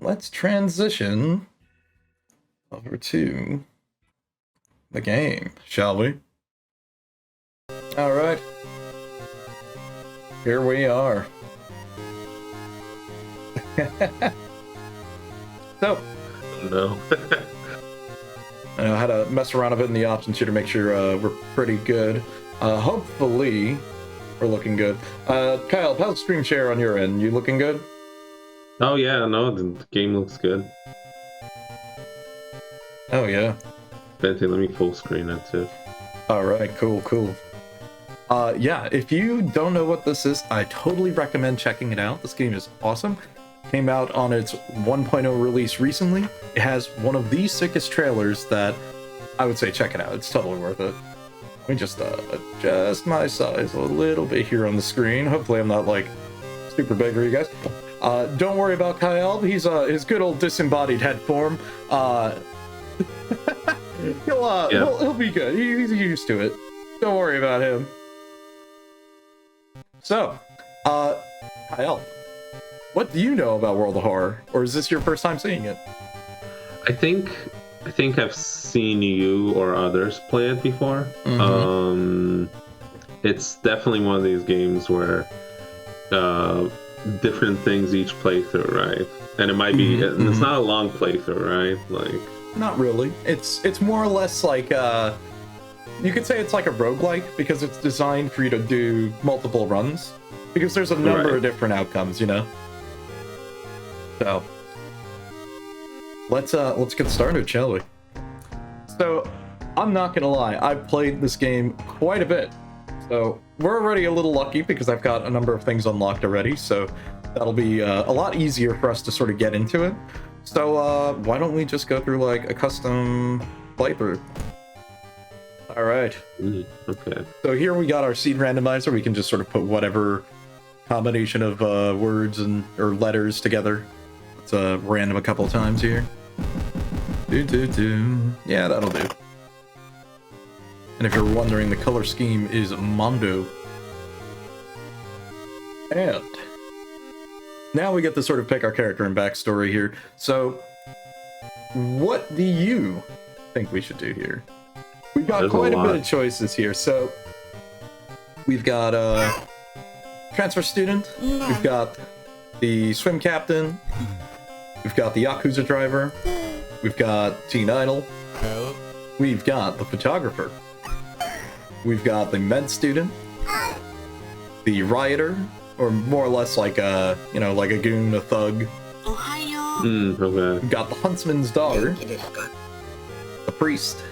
let's transition over to the game, shall we? All right. Here we are. So, No. I had to mess around a bit in the options here to make sure we're pretty good. Hopefully, we're looking good. Kyle, how's the screen share on your end? You looking good? Oh yeah, no, the game looks good. Oh yeah. Bente, let me full screen it too. All right, cool. Yeah, if you don't know what this is, I totally recommend checking it out. This game is awesome. Came out on its 1.0 release recently. It has one of the sickest trailers that I would say check it out. It's totally worth it. Let me just adjust my size a little bit here on the screen. Hopefully I'm not like super big for you guys. Don't worry about Kaialb. He's his good old disembodied head form. He'll be good. He's used to it. Don't worry about him. So, Kaialb, what do you know about World of Horror, or is this your first time seeing it? I think I've seen you or others play it before. Mm-hmm. It's definitely one of these games where different things each playthrough, right? And it might be it's not a long playthrough, right? Like, not really. It's more or less like you could say it's like a roguelike because it's designed for you to do multiple runs because there's a number of different outcomes, you know. So let's get started, shall we? So I'm not gonna lie, I've played this game quite a bit. So we're already a little lucky because I've got a number of things unlocked already, so that'll be a lot easier for us to sort of get into it. So why don't we just go through like a custom playthrough? All right. Okay. So here we got our seed randomizer. We can just sort of put whatever combination of words or letters together. Let's random a couple of times here. Yeah, that'll do. And if you're wondering, the color scheme is Mondo. And now we get to sort of pick our character and backstory here. So, what do you think we should do here? We've got quite a bit of choices here. So, we've got transfer student, we've got the swim captain, we've got the Yakuza driver, we've got teen idol, we've got the photographer, we've got the med student, the rioter, or more or less like a, you know, like a goon, a thug. Okay. We've got the huntsman's daughter, the priest,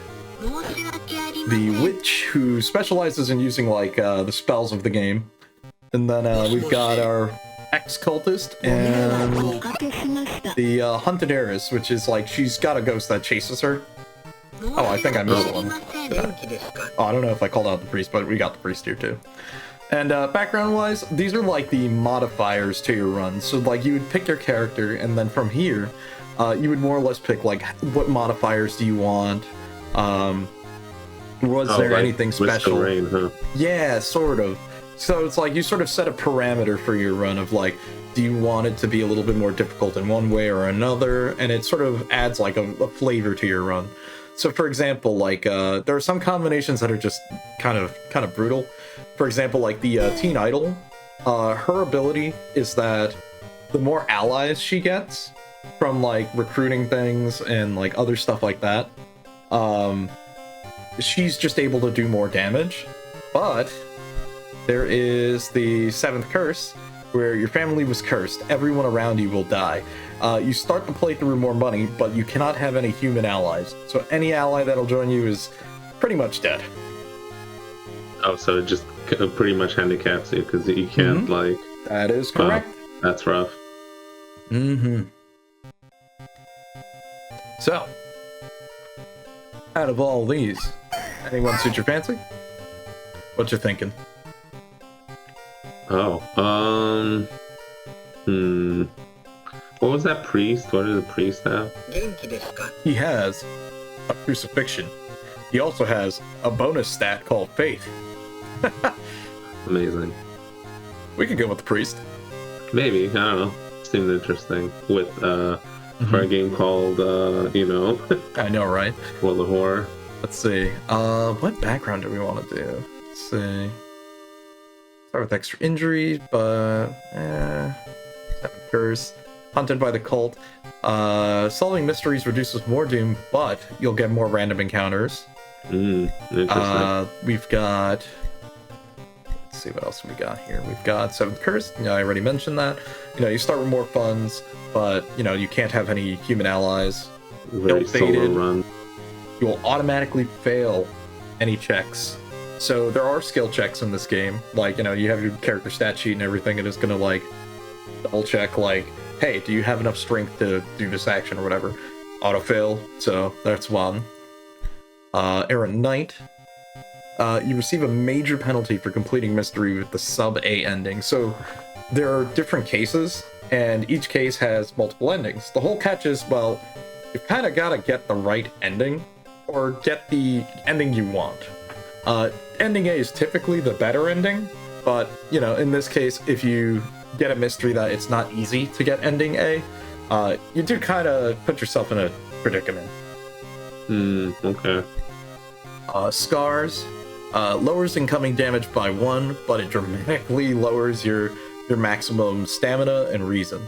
the witch who specializes in using like the spells of the game, and then we've got our ex-cultist and the hunted heiress, which is like she's got a ghost that chases her. Oh, I think I missed one. Oh, I don't know if I called out the priest, but we got the priest here too. And background-wise, these are like the modifiers to your run. So like you would pick your character, and then from here, you would more or less pick like what modifiers do you want. Was there anything special? Rain, huh? Yeah, sort of. So it's like you sort of set a parameter for your run of like, do you want it to be a little bit more difficult in one way or another? And it sort of adds like a flavor to your run. So for example, like there are some combinations that are just kind of brutal. For example, like the teen idol, her ability is that the more allies she gets from like recruiting things and like other stuff like that, she's just able to do more damage. But there is the seventh curse, where your family was cursed. Everyone around you will die. You start the playthrough with more money, but you cannot have any human allies. So any ally that'll join you is pretty much dead. Oh, so it just pretty much handicaps you because you can't like. That is correct. That's rough. So, out of all these, anyone suit your fancy? What you thinking? Oh, what was that priest? What did the priest have? He has a crucifixion. He also has a bonus stat called faith. Amazing. We could go with the priest. Maybe, I don't know. seems interesting with for a game called I know, right? World of Horror. Let's see. What background do we want to do? Let's see. Start with extra injuries, but curse. Hunted by the cult. Solving mysteries reduces more doom, but you'll get more random encounters. Interesting. We've got. Let's see what else we got here. We've got Seventh Curse. I already mentioned that. You start with more funds, but you can't have any human allies. Very solo run. You will automatically fail any checks. So there are skill checks in this game. Like, you have your character stat sheet and everything, and it's gonna like double check like, hey, do you have enough strength to do this action or whatever? Auto fail. So that's one. Errant Knight. You receive a major penalty for completing mystery with the sub-A ending. So there are different cases, and each case has multiple endings. The whole catch is, well, you've kind of got to get the right ending, or get the ending you want. Ending A is typically the better ending, but, in this case, if you get a mystery that it's not easy to get ending A, you do kind of put yourself in a predicament. Okay. Scars. Lowers incoming damage by 1, but it dramatically lowers your maximum stamina and reason.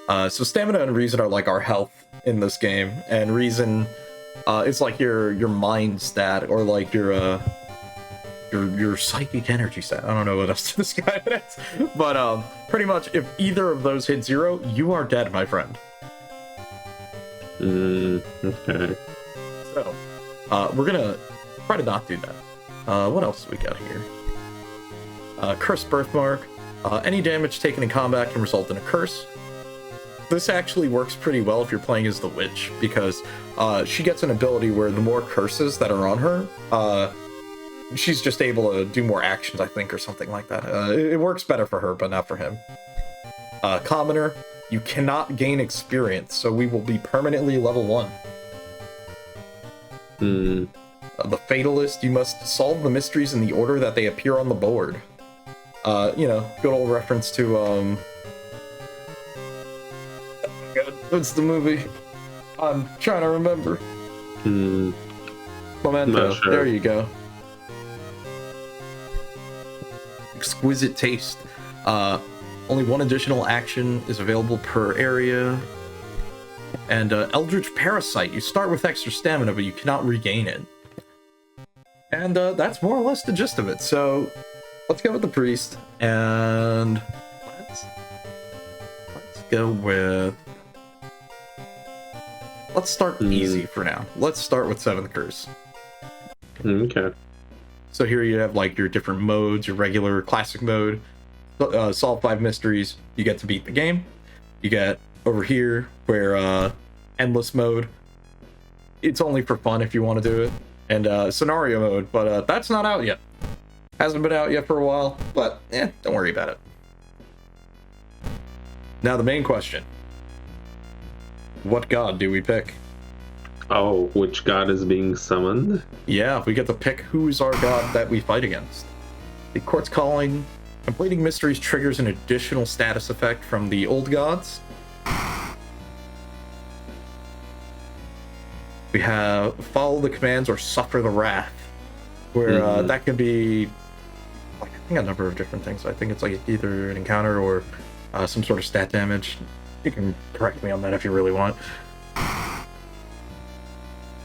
So stamina and reason are like our health in this game, and reason is like your mind stat, or like your psychic energy stat. I don't know what else to describe it as, but pretty much if either of those hit 0, you are dead, my friend. Okay. So we're gonna try to not do that. What else do we got here? Cursed Birthmark. Any damage taken in combat can result in a curse. This actually works pretty well if you're playing as the witch, because she gets an ability where the more curses that are on her, she's just able to do more actions, I think, or something like that. It works better for her, but not for him. Commoner. You cannot gain experience, so we will be permanently level 1. The Fatalist, you must solve the mysteries in the order that they appear on the board. Good old reference to, oh my god, what's the movie? I'm trying to remember. Memento, Sure. There you go. Exquisite Taste. Only 1 additional action is available per area. And Eldritch Parasite, you start with extra stamina, but you cannot regain it. And that's more or less the gist of it. So let's go with the priest, and let's go with. Let's start easy for now. Let's start with Seventh Curse. Okay. So here you have like your different modes, your regular classic mode, solve 5 mysteries, you get to beat the game. You get over here where endless mode, it's only for fun if you want to do it. And scenario mode, but that's not out yet. Hasn't been out yet for a while, but don't worry about it. Now the main question. What god do we pick? Oh, which god is being summoned? Yeah, we get to pick who's our god that we fight against. The Court's Calling. Completing mysteries triggers an additional status effect from the old gods. We have Follow the Commands or Suffer the Wrath, where that can be, like, I think a number of different things. I think it's like either an encounter or some sort of stat damage. You can correct me on that if you really want.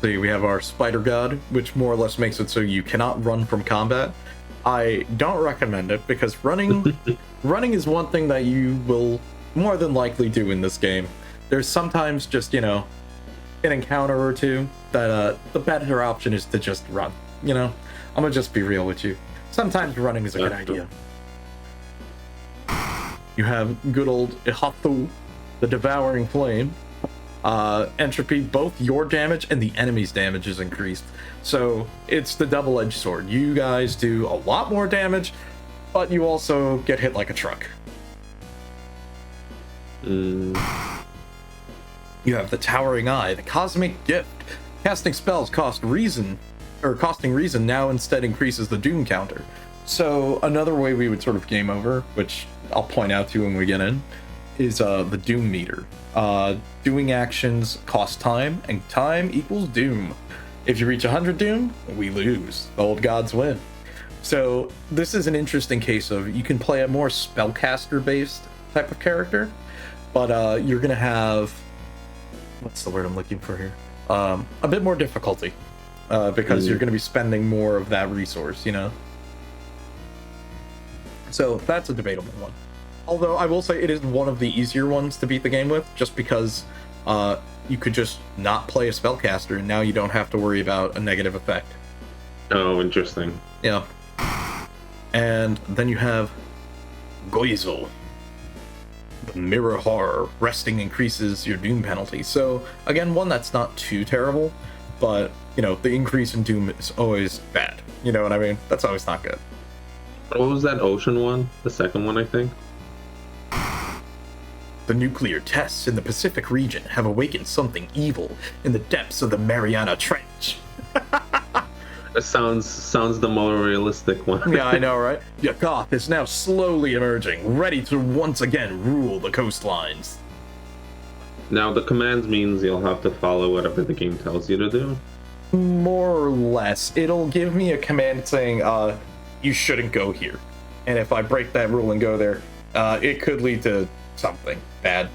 So we have our Spider God, which more or less makes it so you cannot run from combat. I don't recommend it, because running is one thing that you will more than likely do in this game. There's sometimes just, an encounter or two that the better option is to just run. I'm gonna just be real with you. Sometimes running is a good idea. You have good old Ihatu, the Devouring Flame. Entropy, both your damage and the enemy's damage is increased. So it's the double-edged sword. You guys do a lot more damage, but you also get hit like a truck. You have the Towering Eye, the Cosmic Gift. Casting spells costing reason now instead increases the doom counter. So another way we would sort of game over, which I'll point out to you when we get in, is the doom meter. Doing actions cost time, and time equals doom. If you reach 100 doom, we lose. The old gods win. So this is an interesting case of you can play a more spellcaster-based type of character, but you're gonna have, what's the word I'm looking for here? A bit more difficulty, because you're gonna be spending more of that resource, you know? So that's a debatable one. Although I will say it is one of the easier ones to beat the game with, just because you could just not play a spellcaster and now you don't have to worry about a negative effect. Oh, interesting. Yeah. And then you have Goizel. The Mirror Horror. Resting increases your doom penalty. So, again, one that's not too terrible, but, you know, the increase in doom is always bad. You know what I mean? That's always not good. What was that ocean one? The second one, I think? The nuclear tests in the Pacific region have awakened something evil in the depths of the Mariana Trench. It sounds the more realistic one. Yeah, I know, right? Yakoth is now slowly emerging, ready to once again rule the coastlines. Now, the commands means you'll have to follow whatever the game tells you to do? More or less. It'll give me a command saying, you shouldn't go here. And if I break that rule and go there, it could lead to something bad.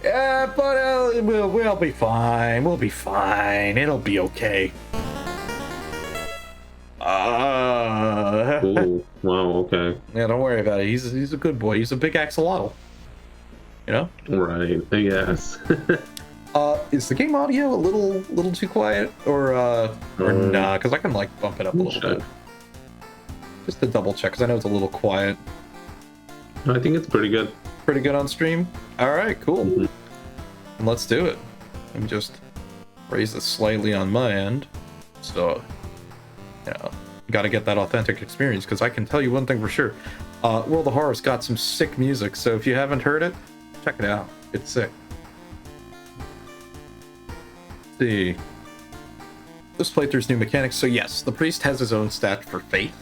Yeah, but we'll be fine. We'll be fine. It'll be okay. Ooh, wow, okay. Yeah, don't worry about it. He's a good boy. He's a big axolotl. You know? Right, yes. Is the game audio a little too quiet? Or nah, because I can like bump it up a little bit. Just to double check, because I know it's a little quiet. I think it's pretty good. Pretty good on stream? Alright, cool. Let's do it. Let me just raise this slightly on my end. So, yeah, gotta get that authentic experience, because I can tell you one thing for sure. World of Horror's got some sick music, so if you haven't heard it, check it out. It's sick. Let's see. This playthrough's new mechanics. So yes, the priest has his own stat for faith.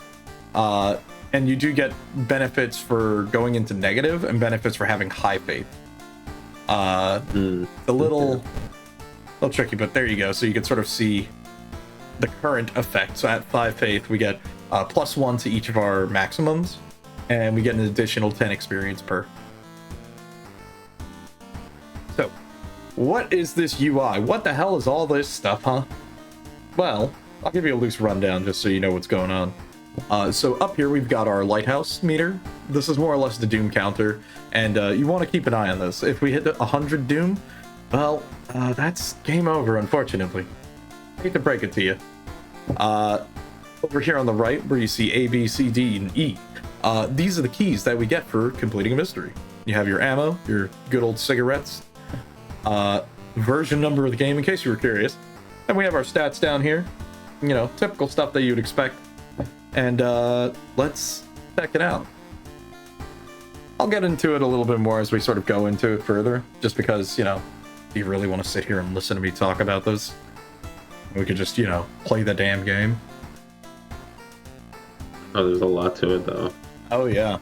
And you do get benefits for going into negative and benefits for having high faith. The little tricky, but there you go. So you can sort of see the current effect. So at 5 faith, we get +1 to each of our maximums, and we get an additional 10 experience per. So, what is this UI? What the hell is all this stuff, huh? Well, I'll give you a loose rundown just so you know what's going on. So up here we've got our lighthouse meter. This is more or less the doom counter, and you want to keep an eye on this. If we hit 100 doom, well, that's game over, unfortunately. I hate to break it to you. Over here on the right, where you see A, B, C, D, and E, these are the keys that we get for completing a mystery. You have your ammo, your good old cigarettes, version number of the game, in case you were curious. And we have our stats down here. You know, typical stuff that you would expect. And let's check it out. I'll get into it a little bit more as we sort of go into it further, just because, you know, do you really want to sit here and listen to me talk about this? We could just, you know, play the damn game. Oh, there's a lot to it, though. Oh, yeah.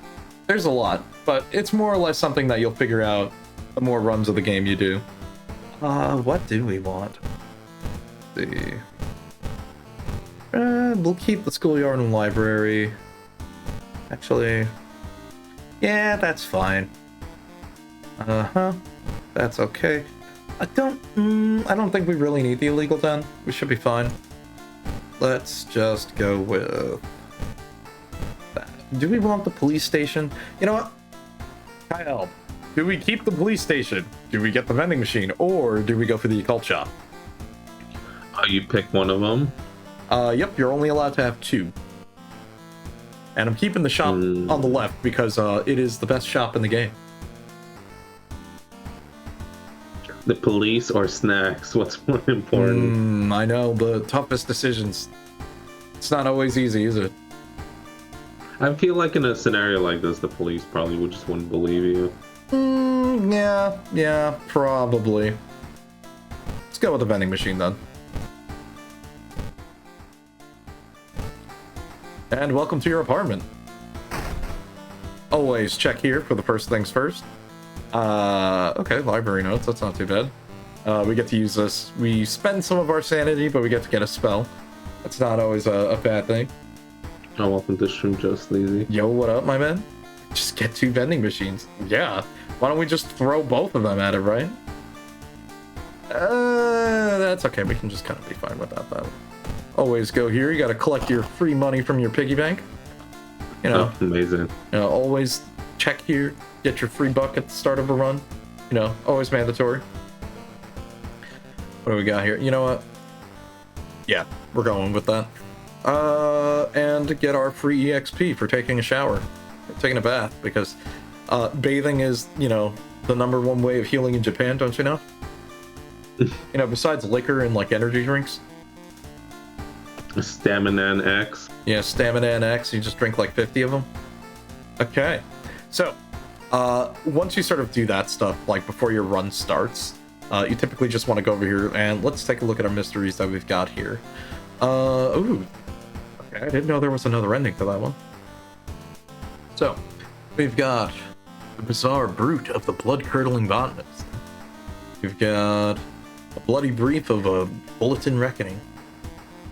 There's a lot, but it's more or less something that you'll figure out the more runs of the game you do. What do we want? Let's see. We'll keep the schoolyard and library. Actually, yeah, that's fine. That's okay. I don't think we really need the illegal den. We should be fine. Let's just go with that. Do we want the police station? You know what? Kaialb, do we keep the police station? Do we get the vending machine? Or do we go for the occult shop? You pick one of them? Yep, you're only allowed to have 2. And I'm keeping the shop on the left because it is the best shop in the game. The police or snacks? What's more important? I know, the toughest decisions. It's not always easy, is it? I feel like in a scenario like this, the police probably just wouldn't believe you. Yeah, probably. Let's go with the vending machine then. And welcome to your apartment. Always check here for the first things first. Okay, library notes. That's not too bad. We get to use this. We spend some of our sanity, but we get to get a spell. That's not always a bad thing. Oh, welcome to Stream Joe Sleazy. Yo, what up, my man? Just get 2 vending machines. Yeah. Why don't we just throw both of them at it, right? That's okay. We can just kind of be fine without that. Always go here. You got to collect your free money from your piggy bank. You know, Oh, amazing. you know, always check here. Get your free buck at the start of a run. You know, always mandatory. What do we got here? You know what? Yeah, we're going with that. And get our free EXP for taking a shower, taking a bath, because bathing is, you know, the #1 way of healing in Japan, don't you know? You know, besides liquor and like energy drinks. Stamina and X. Yeah, stamina and X, you just drink like 50 of them. Okay, so once you sort of do that stuff, like before your run starts, you typically just want to go over here and let's take a look at our mysteries that we've got here. Ooh, okay, I didn't know there was another ending to that one. So, we've got the bizarre brute of the blood-curdling botanist. We've got a bloody brief of a bulletin reckoning.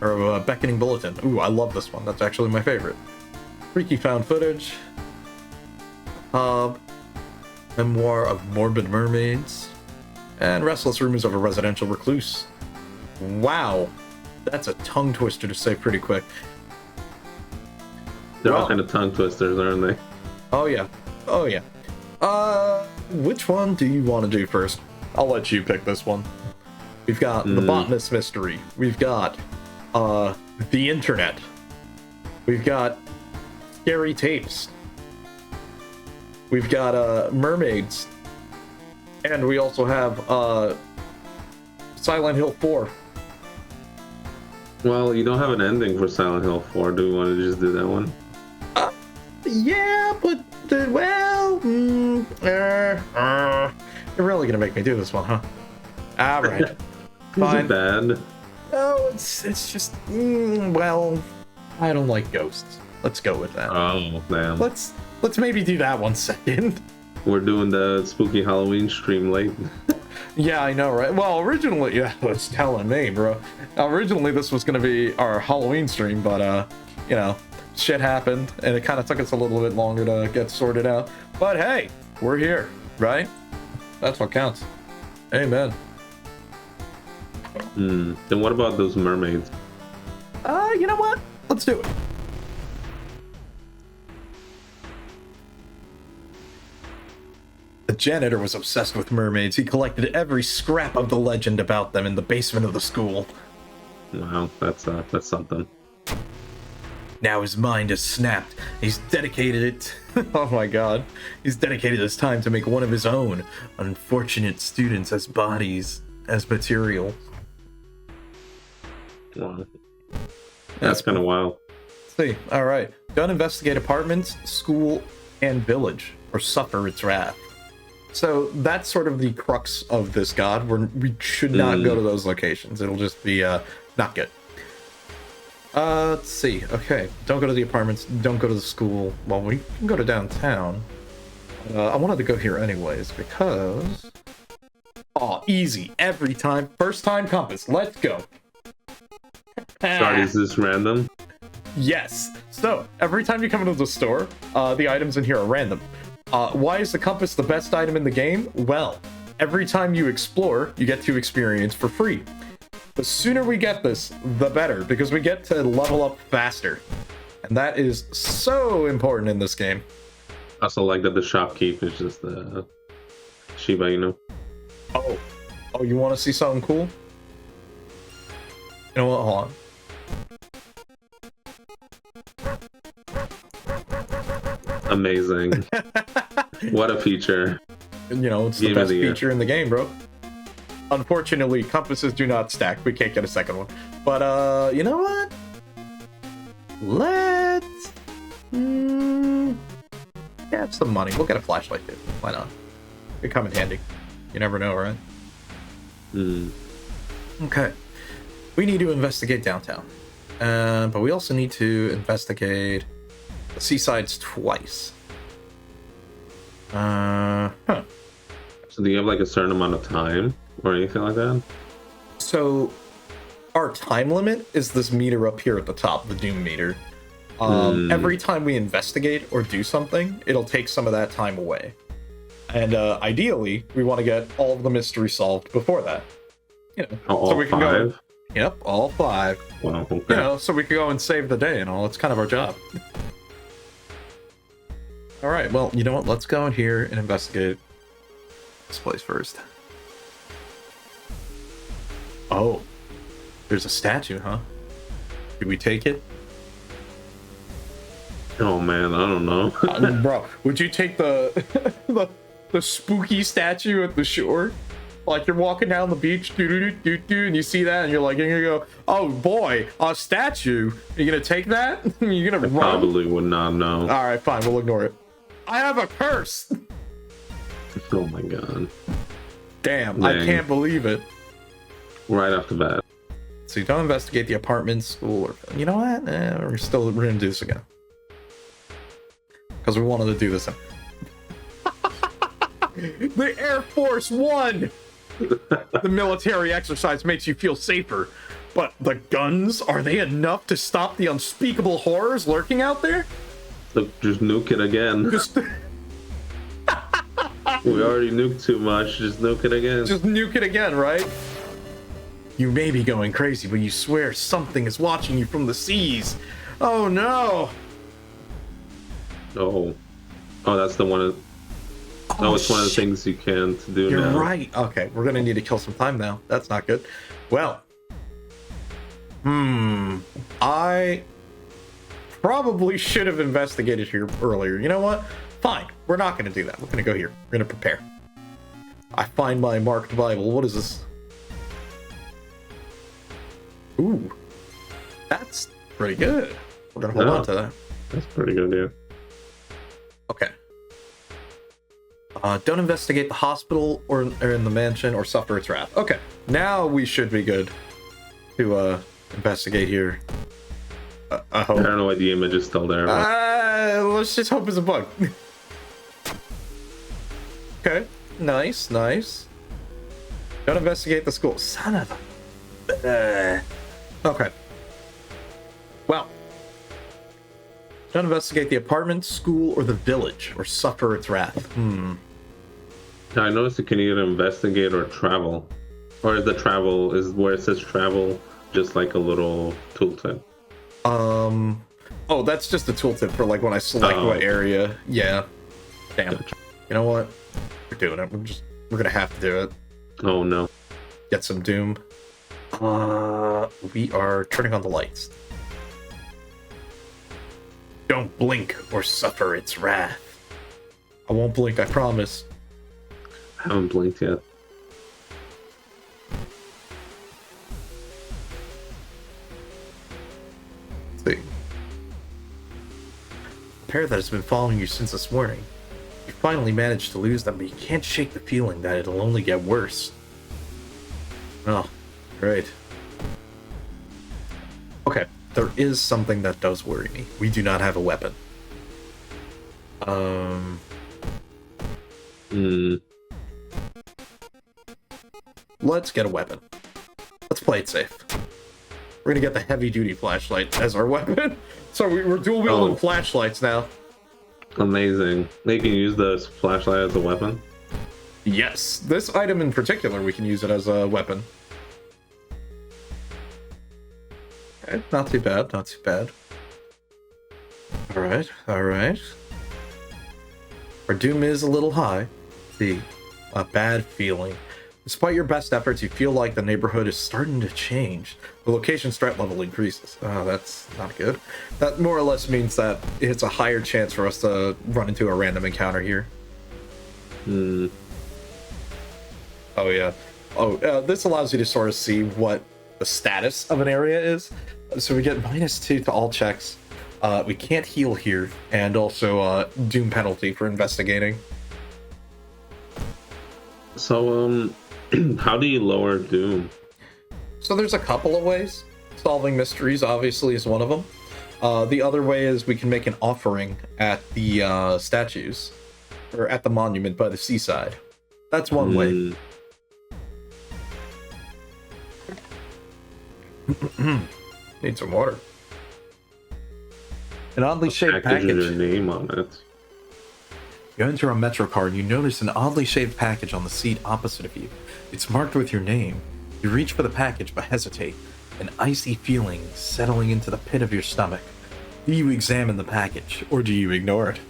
Or a beckoning bulletin. Ooh, I love this one. That's actually my favorite. Freaky found footage. Memoir of morbid mermaids. And restless rumors of a residential recluse. Wow. That's a tongue twister to say pretty quick. They're all kind of tongue twisters, aren't they? Oh yeah. Oh yeah. Which one do you want to do first? I'll let you pick this one. We've got the botanist mystery. We've got the internet. We've got scary tapes. We've got mermaids. And we also have Silent Hill 4. Well, you don't have an ending for Silent Hill 4. Do we want to just do that one? Yeah, but you're really gonna make me do this one, huh? All right. Is Fine. it bad? No, it's just well, I don't like ghosts. Let's go with that. Oh, damn. Let's maybe do that one second. We're doing the spooky Halloween stream late. Yeah, I know, right? Well, originally, yeah, it's telling me, bro. Originally, this was gonna be our Halloween stream, but you know, shit happened, and it kind of took us a little bit longer to get sorted out. But hey, we're here, right? That's what counts. Amen. Then what about those mermaids? You know what? Let's do it. The janitor was obsessed with mermaids. He collected every scrap of the legend about them in the basement of the school. Wow, that's something. Now his mind has snapped. He's dedicated it. Oh my god. He's dedicated his time to make one of his own unfortunate students as bodies, as material. Wow. That's kind of wild. See, all right. Don't investigate apartments, school, and village, or suffer its wrath. So that's sort of the crux of this god. We should not go to those locations. It'll just be not good. Let's see. Okay, don't go to the apartments. Don't go to the school. Well, we can go to downtown. I wanted to go here anyways because... Oh, easy. Every time. First time compass. Let's go. Sorry, is this random? Yes. So, every time you come into the store, the items in here are random. Why is the compass the best item in the game? Well, every time you explore, you get to experience for free. The sooner we get this, the better, because we get to level up faster. And that is so important in this game. I also like that the shopkeep is just the Shiba Inu. Oh, you want to see something cool? You know what? Hold on. Amazing. What a feature. You know, it's the best feature in the game, bro. Unfortunately, compasses do not stack. We can't get a second one. But, you know what? Let's... get some money. We'll get a flashlight, too. Why not? It come in handy. You never know, right? Okay. We need to investigate downtown. But we also need to investigate the seasides twice. Do you have like a certain amount of time or anything like that? So our time limit is this meter up here at the top, the doom meter. Every time we investigate or do something, it'll take some of that time away. And ideally, we want to get all of the mystery solved before that. You know, All so we can five? go. Yep, all 5. Wow, okay. You know, so we can go and save the day and all. It's kind of our job. All right, well, you know what? Let's go in here and investigate this place first. Oh, there's a statue, huh? Did we take it? Oh man, I don't know. Bro, would you take the, the spooky statue at the shore? Like you're walking down the beach, and you see that, and you're gonna go, "Oh boy, a statue! Are you gonna take that? You're gonna run?" Probably would not know. All right, fine, we'll ignore it. I have a curse. Oh my god! Damn, Dang. I can't believe it. Right off the bat. So you don't investigate the apartment, school, or you know what? We're gonna do this again because we wanted to do this. The Air Force One. The military exercise makes you feel safer, but the guns, are they enough to stop the unspeakable horrors lurking out there? Look, just nuke it again. Just, We already nuked too much. Just nuke it again. just nuke it again, right? You may be going crazy, but you swear something is watching you from the seas. Oh no! Oh, that's the one. Oh, it's one of the shit. things you can't do You're now. right. Okay, we're gonna need to kill some time now. That's not good. Well, I probably should have investigated here earlier. You know what? Fine. We're not gonna do that. We're gonna go here. We're gonna prepare. I find my marked Bible. What is this? Ooh, that's pretty good. We're gonna hold Yeah. on to that. That's pretty good, yeah. Okay. Don't investigate the hospital or in the mansion or suffer its wrath. Okay, now we should be good to investigate here. I I hope. don't know why the image is still there. But Let's just hope it's a bug. Okay, nice. Don't investigate the school. Son of a... Okay. Well. Don't investigate the apartment, school, or the village, or suffer its wrath. I noticed you can either investigate or travel. Or is the travel, is where it says travel, just like a little tooltip? Oh, that's just a tooltip for like when I select Oh, what okay. area. Yeah. Damn. Gotcha. You know what? We're doing it. We're gonna have to do it. Oh no. Get some doom. We are turning on the lights. Don't blink or suffer its wrath. I won't blink, I promise. I haven't blinked yet. Let's see. The pair that has been following you since this morning. You finally managed to lose them, but you can't shake the feeling that it'll only get worse. Oh, great. Okay, there is something that does worry me. We do not have a weapon. Let's get a weapon. Let's play it safe. We're gonna get the heavy-duty flashlight as our weapon. So we're dual wielding flashlights now. Amazing. They can use the flashlight as a weapon. Yes, this item in particular, we can use it as a weapon. Okay, not too bad, not too bad. Alright. Our doom is a little high. See, a bad feeling. Despite your best efforts, you feel like the neighborhood is starting to change. The location's threat level increases. Oh, that's not good. That more or less means that it's a higher chance for us to run into a random encounter here. Oh, yeah. This allows you to sort of see what the status of an area is. So we get -2 to all checks. We can't heal here, and also doom penalty for investigating. So, how do you lower doom? So there's a couple of ways. Solving mysteries, obviously, is one of them. The other way is we can make an offering at the statues, or at the monument by the seaside. That's one way. Need some water. An oddly shaped package. Your name on it. You enter a Metro car and you notice an oddly shaped package on the seat opposite of you. It's marked with your name. You reach for the package but hesitate, an icy feeling settling into the pit of your stomach. Do you examine the package or do you ignore it?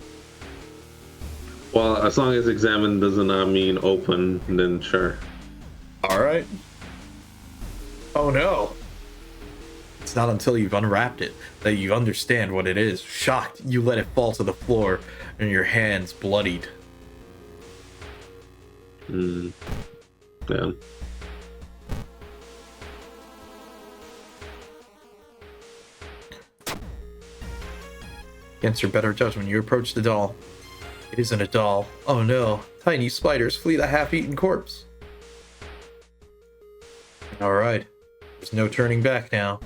Well, as long as examine does not mean open, then sure. Alright. Oh no. It's not until you've unwrapped it that you understand what it is. Shocked, you let it fall to the floor and your hands bloodied. Yeah. Against your better judgment, you approach the doll. It isn't a doll. Oh no. Tiny spiders flee the half-eaten corpse. Alright. There's no turning back now.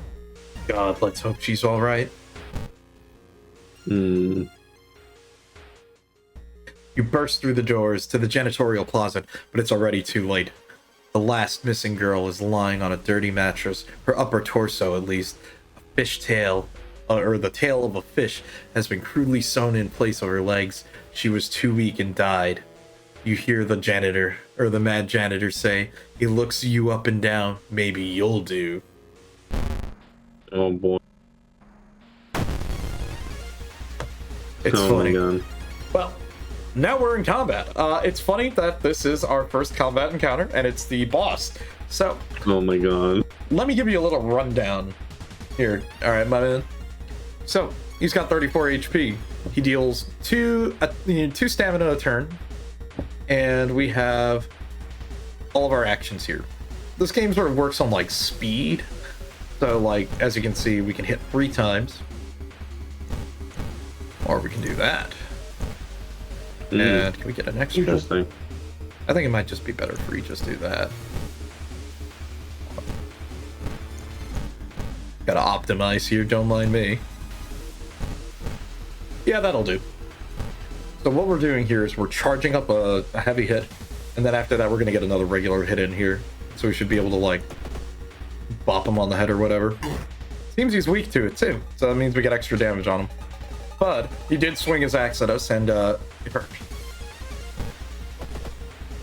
God, let's hope she's alright. You burst through the doors to the janitorial closet, but it's already too late. The last missing girl is lying on a dirty mattress, her upper torso at least. A fish tail, or the tail of a fish, has been crudely sewn in place of her legs. She was too weak and died. You hear the janitor, or the mad janitor say, he looks you up and down, maybe you'll do. Oh boy. It's funny. My God. Well, now we're in combat. It's funny that this is our first combat encounter, and it's the boss. So, Oh my God. let me give you a little rundown here. All right, my man. So, he's got 34 HP. He deals two stamina a turn, and we have all of our actions here. This game sort of works on like speed. So, like, as you can see, we can hit 3 times, or we can do that. And can we get an extra? Interesting. I think it might just be better if we just do that. Gotta optimize here, don't mind me. Yeah, that'll do. So what we're doing here is we're charging up a heavy hit, and then after that we're gonna get another regular hit in here. So we should be able to, like, bop him on the head or whatever. Seems he's weak to it too, so that means we get extra damage on him. But he did swing his axe at us, and it hurt.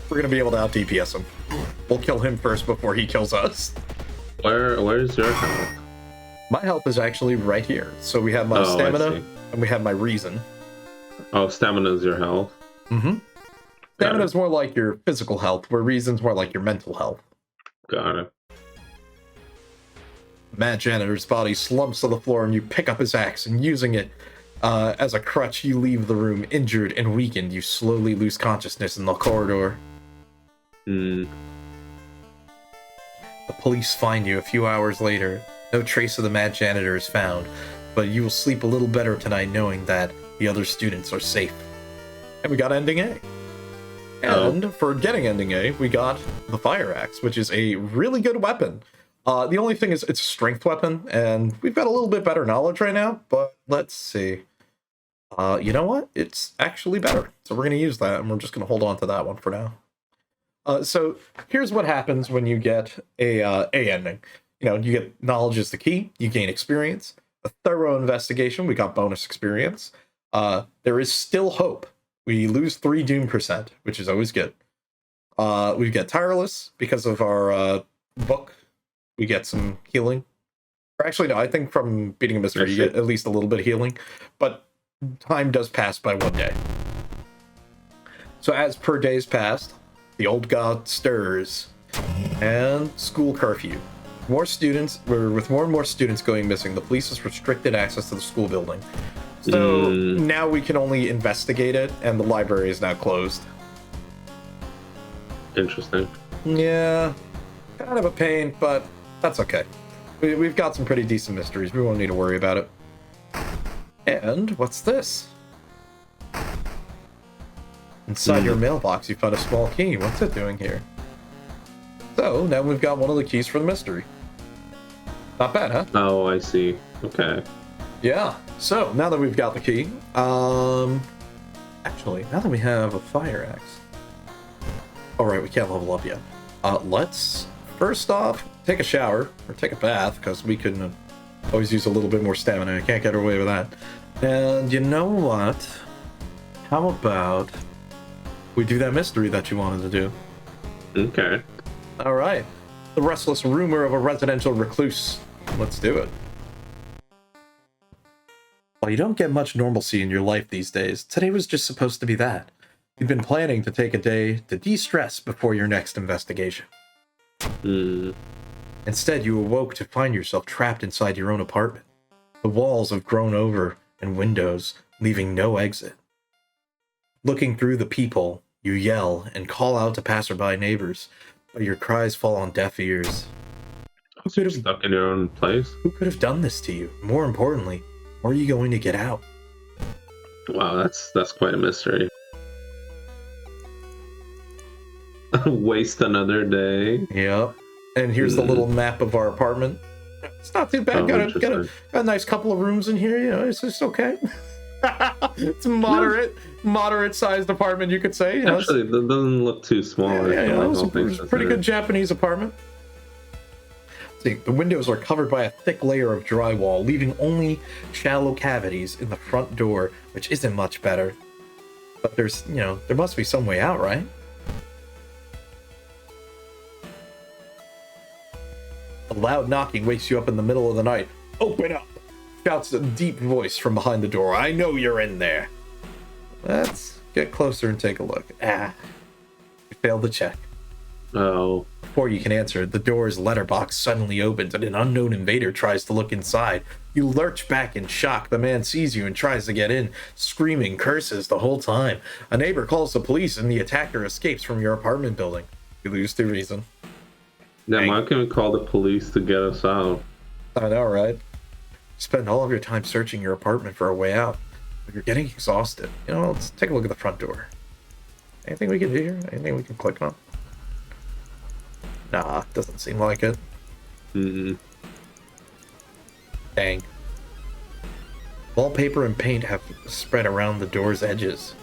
We're gonna be able to out DPS him. We'll kill him first before he kills us. Where's your health? My health is actually right here. So we have my stamina, and we have my reason. Oh, stamina is your health. Mm-hmm. Stamina is more like your physical health, where reason's more like your mental health. Got it. Mad janitor's body slumps to the floor, and you pick up his axe, and using it as a crutch, you leave the room injured and weakened. You slowly lose consciousness in the corridor. The police find you a few hours later. No trace of the mad janitor is found, but you will sleep a little better tonight knowing that the other students are safe. And we got ending A. And for getting ending A, we got the fire axe, which is a really good weapon. The only thing is it's a strength weapon, and we've got a little bit better knowledge right now, but let's see. You know what? It's actually better. So we're going to use that, and we're just going to hold on to that one for now. So here's what happens when you get a ending. You know, you get knowledge is the key, you gain experience. A thorough investigation, we got bonus experience. There is still hope. We lose 3 doom %, which is always good. We get tireless because of our book. We get some healing. Or actually, no, I think from beating a mystery, you get at least a little bit of healing. But time does pass by 1 day. So as per days passed, the old god stirs. And school curfew. With more and more students going missing, the police has restricted access to the school building. So now we can only investigate it, and the library is now closed. Interesting. Yeah, kind of a pain, but that's okay. We've got some pretty decent mysteries. We won't need to worry about it. And what's this? Inside your mailbox, you found a small key. What's it doing here? So, now we've got one of the keys for the mystery. Not bad, huh? Oh, I see. Okay. Yeah. So, now that we've got the key, actually, now that we have a fire axe, Alright, we can't level up yet. Let's, first off, take a shower, or take a bath, because we can always use a little bit more stamina. I can't get away with that. And you know what? How about we do that mystery that you wanted to do? Okay. Alright. The restless rumor of a residential recluse. Let's do it. While you don't get much normalcy in your life these days, today was just supposed to be that. You'd been planning to take a day to de-stress before your next investigation. Instead, you awoke to find yourself trapped inside your own apartment. The walls have grown over and windows, leaving no exit. Looking through the peephole, you yell and call out to passerby neighbors, but your cries fall on deaf ears. So you're stuck in your own place? Who could have done this to you? More importantly, how are you going to get out? Wow, that's quite a mystery. Waste another day. Yep. And here's the little map of our apartment. It's not too bad. Got a nice couple of rooms in here. You know, it's just okay. It's moderate sized apartment, you could say. You know, actually, it doesn't look too small. Yeah, it's a pretty good Japanese apartment. See, the windows are covered by a thick layer of drywall, leaving only shallow cavities in the front door, which isn't much better. But there's, you know, there must be some way out, right? A loud knocking wakes you up in the middle of the night. Open up! Shouts a deep voice from behind the door. I know you're in there. Let's get closer and take a look. You failed the check. Oh. Before you can answer, the door's letterbox suddenly opens and an unknown invader tries to look inside. You lurch back in shock. The man sees you and tries to get in, screaming curses the whole time. A neighbor calls the police and the attacker escapes from your apartment building. You lose to reason. Yeah, why can't we call the police to get us out? I know, right? Spend all of your time searching your apartment for a way out, but you're getting exhausted. You know, let's take a look at the front door. Anything we can do here? Anything we can click on? Nah, doesn't seem like it. Dang. Wallpaper and paint have spread around the door's edges.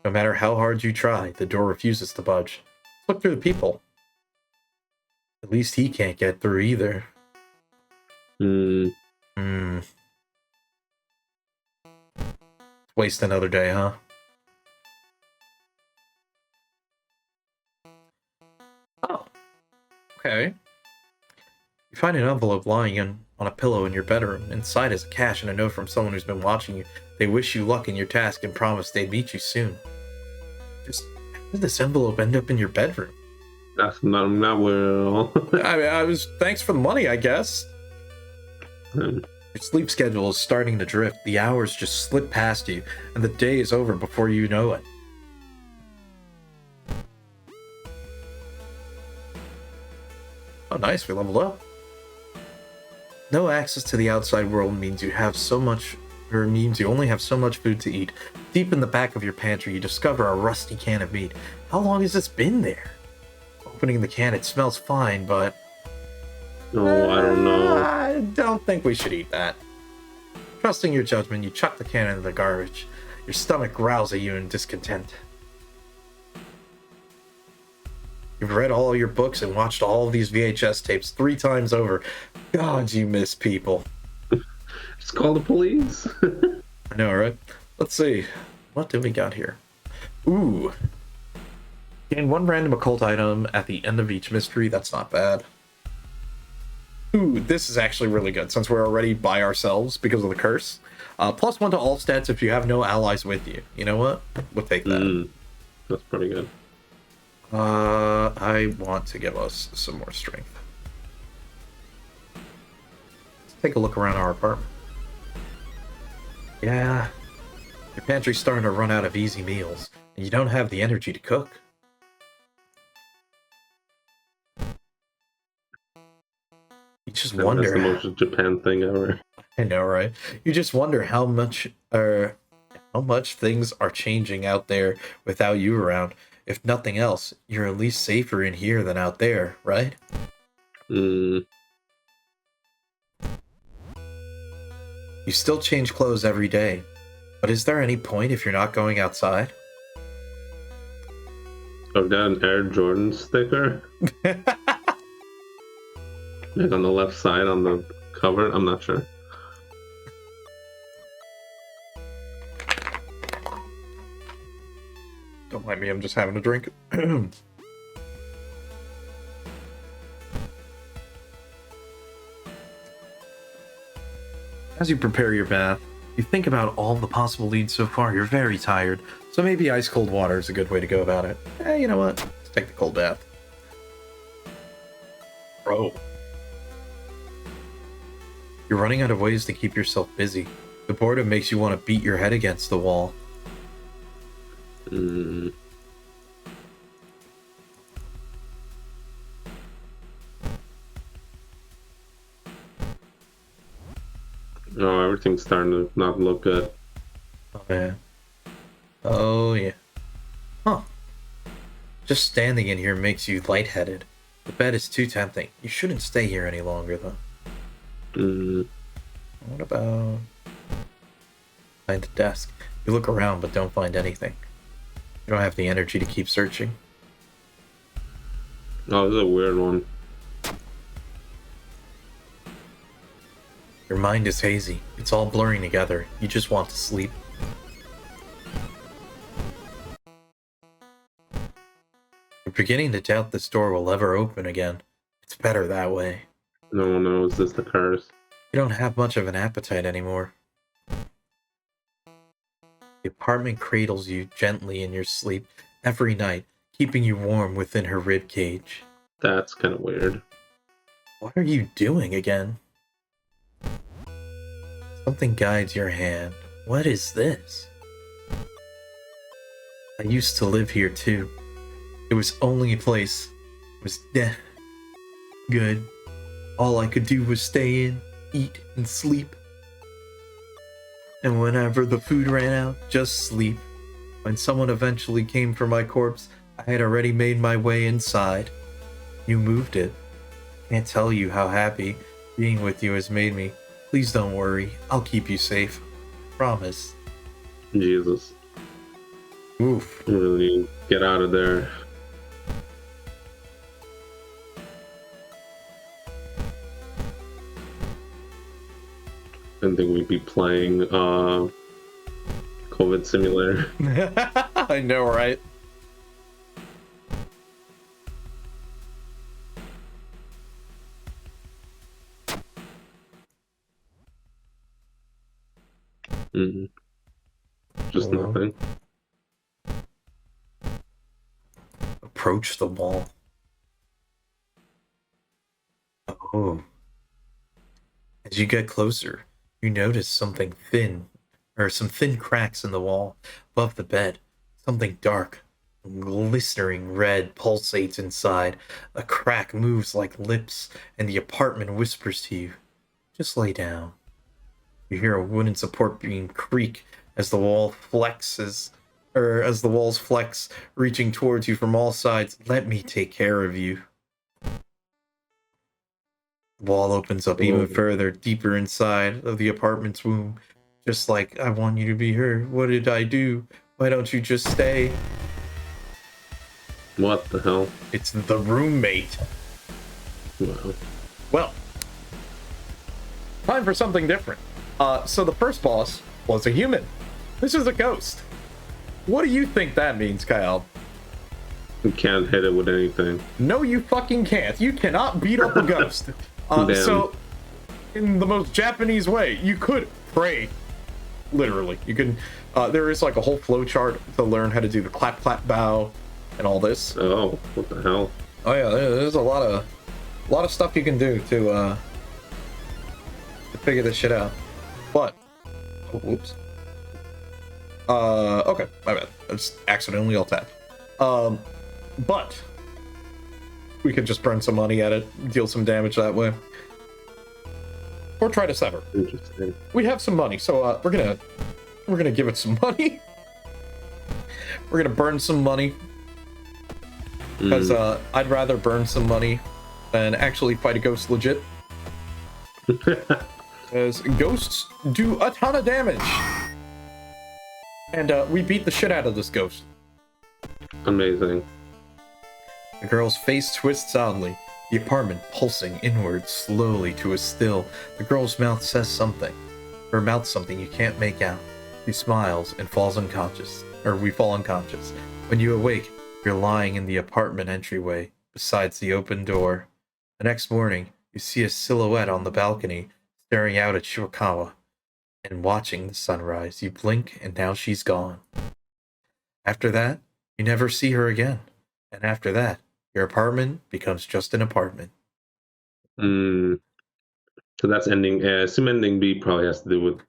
No matter how hard you try, the door refuses to budge. Look through the peephole. At least he can't get through either. Waste another day, huh? Oh. Okay. You find an envelope lying on a pillow in your bedroom. Inside is a cash and a note from someone who's been watching you. They wish you luck in your task and promise they'd meet you soon. Just how did this envelope end up in your bedroom? That's not well. I was thanks for the money, I guess. Your sleep schedule is starting to drift. The hours just slip past you, and the day is over before you know it. Oh, nice, we leveled up. No access to the outside world means you only have so much food to eat. Deep in the back of your pantry, you discover a rusty can of meat. How long has this been there? Opening the can, it smells fine, but... Oh, I don't know. I don't think we should eat that. Trusting your judgment, you chuck the can into the garbage. Your stomach growls at you in discontent. You've read all your books and watched all of these VHS tapes 3 times over. God, you miss people. Just call the police. I know, right? Let's see. What do we got here? Ooh. Gain 1 random occult item at the end of each mystery. That's not bad. Ooh, this is actually really good since we're already by ourselves because of the curse. +1 to all stats if you have no allies with you. You know what? We'll take that. That's pretty good. I want to give us some more strength. Let's take a look around our apartment. Yeah, your pantry's starting to run out of easy meals, and you don't have the energy to cook. You just wonder. That's the most Japan thing ever. I know, right? You just wonder how much things are changing out there without you around. If nothing else, you're at least safer in here than out there, right? You still change clothes every day, but is there any point if you're not going outside? I've got an Air Jordan sticker. Like on the left side on the cover. I'm not sure. Don't mind me, I'm just having a drink. As you prepare your bath, you think about all the possible leads so far. You're very tired, so maybe ice cold water is a good way to go about it. You know what? Let's take the cold bath. Bro. You're running out of ways to keep yourself busy. The boredom makes you want to beat your head against the wall. Oh, everything's starting to not look good. Oh, man. Oh, yeah. Huh. Just standing in here makes you lightheaded. The bed is too tempting. You shouldn't stay here any longer, though. What about... behind the desk? You look around, but don't find anything. You don't have the energy to keep searching. Oh, this is a weird one. Your mind is hazy. It's all blurring together. You just want to sleep. You're beginning to doubt this door will ever open again. It's better that way. No one knows this is the curse. You don't have much of an appetite anymore. The apartment cradles you gently in your sleep every night, keeping you warm within her rib cage. That's kind of weird. What are you doing again? Something guides your hand. What is this? I used to live here too. It was only a place. It was good. All I could do was stay in, eat, and sleep. And whenever the food ran out, just sleep. When someone eventually came for my corpse, I had already made my way inside. You moved it. Can't tell you how happy being with you has made me. Please don't worry. I'll keep you safe. Promise. Jesus. Oof. Really get out of there. I didn't think we'd be playing COVID Simulator. I know, right? Just nothing. Approach the wall. Oh. As you get closer, you notice something thin, or some thin cracks in the wall above the bed. Something dark, glistering red pulsates inside. A crack moves like lips, and the apartment whispers to you, just lay down. You hear a wooden support beam creak as the wall flexes, or as the walls flex, reaching towards you from all sides. Let me take care of you. The wall opens up even further, deeper inside of the apartment's womb. Just like, I want you to be her. What did I do? Why don't you just stay? What the hell? It's the roommate. Wow. Well, time for something different. So the first boss was a human. This is a ghost. What do you think that means, Kaialb? You can't hit it with anything. No, you fucking can't. You cannot beat up a ghost. So, in the most Japanese way, you could pray. Literally. You can, there is like a whole flowchart to learn how to do the clap, clap, bow, and all this. Oh, what the hell? Oh yeah, there's a lot of stuff you can do to figure this shit out. But, oh, whoops. Okay, my bad. I just accidentally alt-tabbed. But we could just burn some money at it, deal some damage that way, or try to sever. Interesting. We have some money, so we're gonna give it some money. We're gonna burn some money because I'd rather burn some money than actually fight a ghost legit. Because ghosts do a ton of damage. And we beat the shit out of this ghost. Amazing. The girl's face twists oddly, the apartment pulsing inward slowly to a still. The girl's mouth says something. Her mouth something you can't make out. She smiles and falls unconscious. Or we fall unconscious. When you awake, you're lying in the apartment entryway, besides the open door. The next morning, you see a silhouette on the balcony, staring out at Shirakawa, and watching the sunrise. You blink, and now she's gone. After that, you never see her again. And after that, your apartment becomes just an apartment. So that's ending. I assume ending B probably has to do with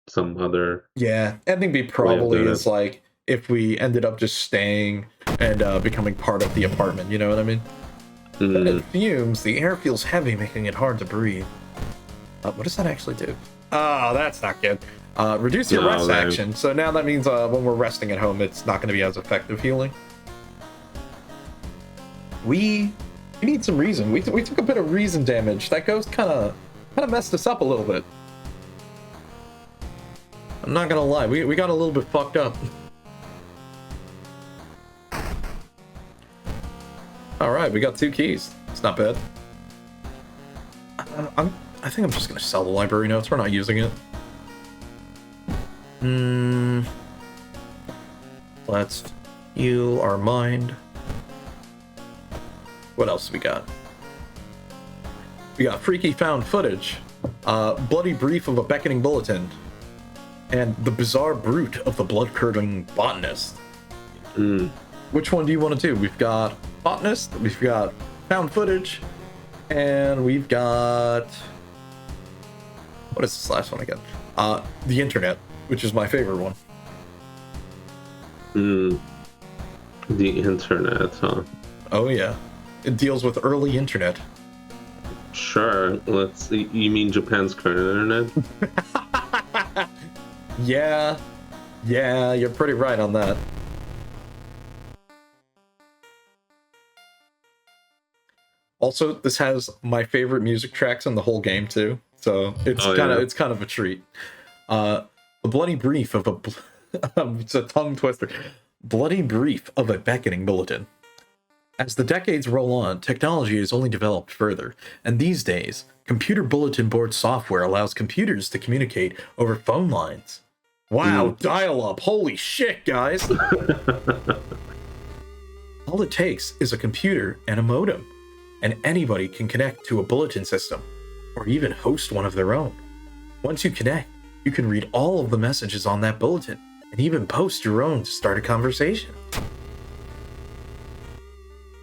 some other. Yeah, ending B probably is like if we ended up just staying and becoming part of the apartment. You know what I mean? But it fumes. The air feels heavy, making it hard to breathe. What does that actually do? Oh, that's not good. Reduce your rest action. So now that means when we're resting at home, it's not going to be as effective healing. We need some reason. We took a bit of reason damage. That ghost kind of messed us up a little bit. I'm not gonna lie. We got a little bit fucked up. All right, we got 2 keys. It's not bad. I think I'm just gonna sell the library notes. We're not using it. Let's heal our mind. What else we got? We got freaky found footage, bloody brief of a beckoning bulletin, and the bizarre brute of the blood-curdling botanist. Which one do you want to do? We've got botanist, we've got found footage, and we've got... What is this last one again? The internet, which is my favorite one. The internet, huh? Oh, yeah. It deals with early internet. Sure. Let's see. You mean Japan's current internet? Yeah, you're pretty right on that. Also, this has my favorite music tracks in the whole game too, so it's kind of a treat. The bloody brief of a it's a tongue twister. Bloody brief of a beckoning bulletin. As the decades roll on, technology has only developed further, and these days, computer bulletin board software allows computers to communicate over phone lines. Wow, dial-up! Holy shit, guys! All it takes is a computer and a modem, and anybody can connect to a bulletin system, or even host one of their own. Once you connect, you can read all of the messages on that bulletin, and even post your own to start a conversation.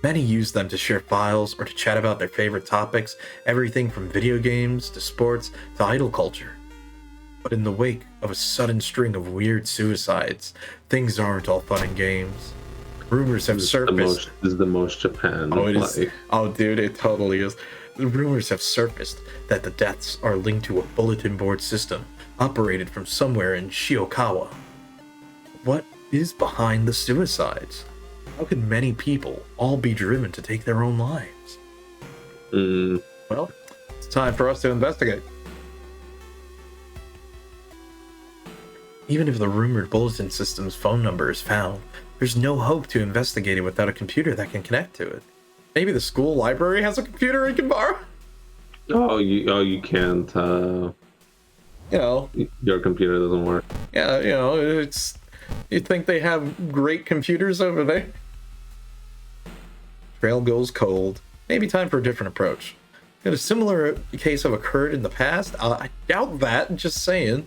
Many use them to share files or to chat about their favorite topics, everything from video games to sports to idol culture. But in the wake of a sudden string of weird suicides, things aren't all fun and games. Rumors have surfaced. This is the most Japan. Oh, it is. Oh, dude, it totally is. The rumors have surfaced that the deaths are linked to a bulletin board system operated from somewhere in Shiokawa. What is behind the suicides? How could many people all be driven to take their own lives? Well, it's time for us to investigate. Even if the rumored bulletin system's phone number is found, there's no hope to investigate it without a computer that can connect to it. Maybe the school library has a computer we can borrow? You can't. Your computer doesn't work. Yeah, it's... You think they have great computers over there? Trail goes cold. Maybe time for a different approach. Could a similar case have occurred in the past? I doubt that, just saying.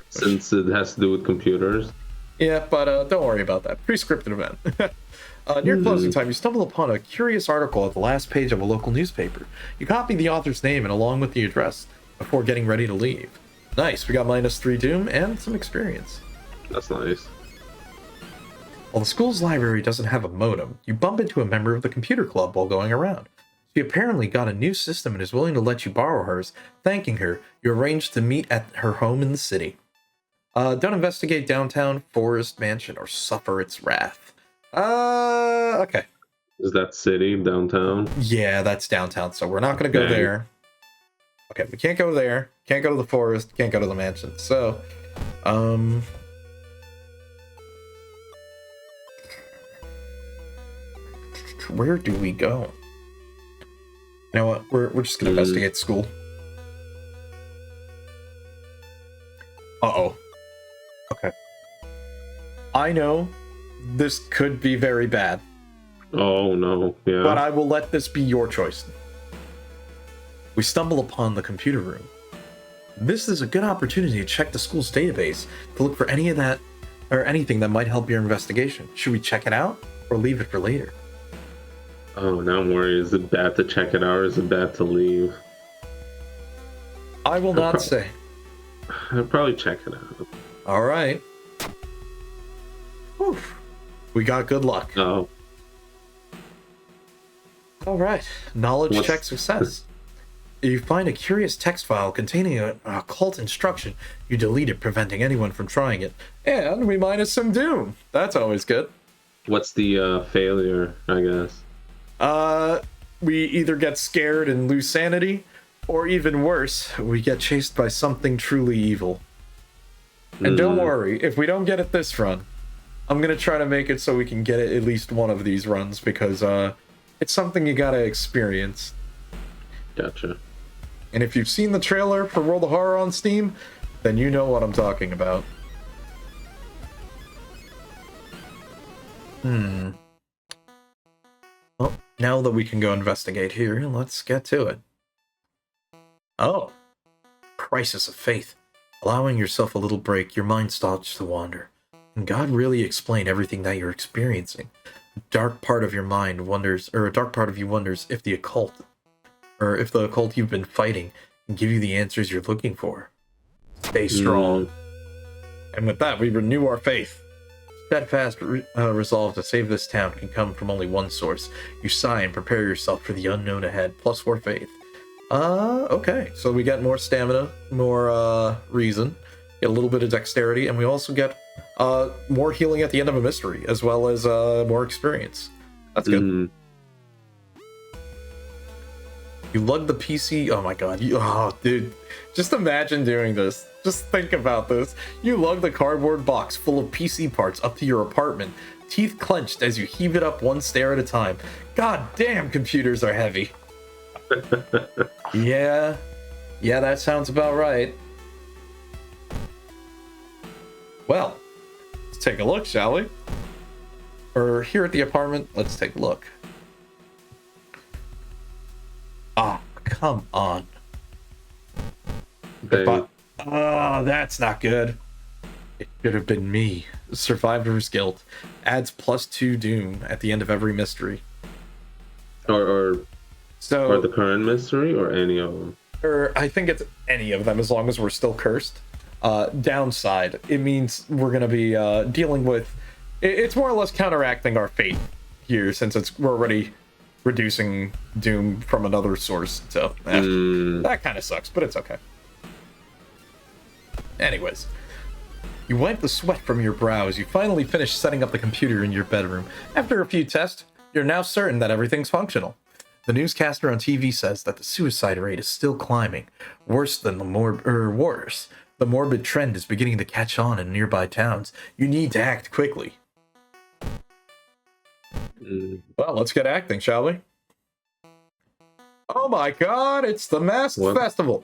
Since it has to do with computers? Yeah, but don't worry about that. Pre-scripted event. Near closing time, you stumble upon a curious article at the last page of a local newspaper. You copy the author's name and along with the address before getting ready to leave. Nice, we got -3 doom and some experience. That's nice. While the school's library doesn't have a modem, you bump into a member of the computer club while going around. She apparently got a new system and is willing to let you borrow hers. Thanking her, you arrange to meet at her home in the city. Don't investigate downtown Forest Mansion or suffer its wrath. Okay. Is that city, downtown? Yeah, that's downtown, so we're not going to go there. Okay, we can't go there. Can't go to the forest. Can't go to the mansion. So, Where do we go? You know what? We're just gonna investigate school. Uh-oh. Okay. I know this could be very bad. Oh no, yeah. But I will let this be your choice. We stumble upon the computer room. This is a good opportunity to check the school's database to look for any of that or anything that might help your investigation. Should we check it out or leave it for later? Oh, now I'm worried. Is it bad to check it out or is it bad to leave? I will not say. I'll probably check it out. All right. Whew. We got good luck. Oh. All right. Knowledge check success. You find a curious text file containing an occult instruction. You delete it, preventing anyone from trying it. And we minus some doom. That's always good. What's the failure, I guess? We either get scared and lose sanity, or even worse, we get chased by something truly evil. And don't worry, if we don't get it this run, I'm going to try to make it so we can get it at least one of these runs, because it's something you gotta experience. Gotcha. And if you've seen the trailer for World of Horror on Steam, then you know what I'm talking about. Well, now that we can go investigate here, let's get to it. Oh. Crisis of faith. Allowing yourself a little break, your mind starts to wander. Can God really explain everything that you're experiencing? A dark part of your mind wonders, or a dark part of you wonders if the occult, or if the occult you've been fighting can give you the answers you're looking for. Stay strong. And with that, we renew our faith. Steadfast resolve to save this town can come from only one source. You sigh and prepare yourself for the unknown ahead, plus 4 faith. Okay, so we get more stamina, more reason, get a little bit of dexterity, and we also get more healing at the end of a mystery, as well as more experience. That's good. You lug the PC. Oh my god. Dude. Just imagine doing this. Just think about this. You lug the cardboard box full of PC parts up to your apartment, teeth clenched as you heave it up one stair at a time. God damn, computers are heavy. Yeah, that sounds about right. Well, let's take a look, shall we? Or here at the apartment, let's take a look. Ah, come on. That's not good. It should have been me. Survivor's Guilt adds +2 doom at the end of every mystery. Or the current mystery, or any of them? Or I think it's any of them, as long as we're still cursed. Downside, it means we're going to be dealing with... It's more or less counteracting our fate here, since we're already reducing doom from another source. So, that kind of sucks, but it's okay. Anyways, you wipe the sweat from your brow as you finally finish setting up the computer in your bedroom. After a few tests, you're now certain that everything's functional. The newscaster on TV says that the suicide rate is still climbing. The morbid trend is beginning to catch on in nearby towns. You need to act quickly. Well, let's get acting, shall we? Oh my god, it's the Mask Festival!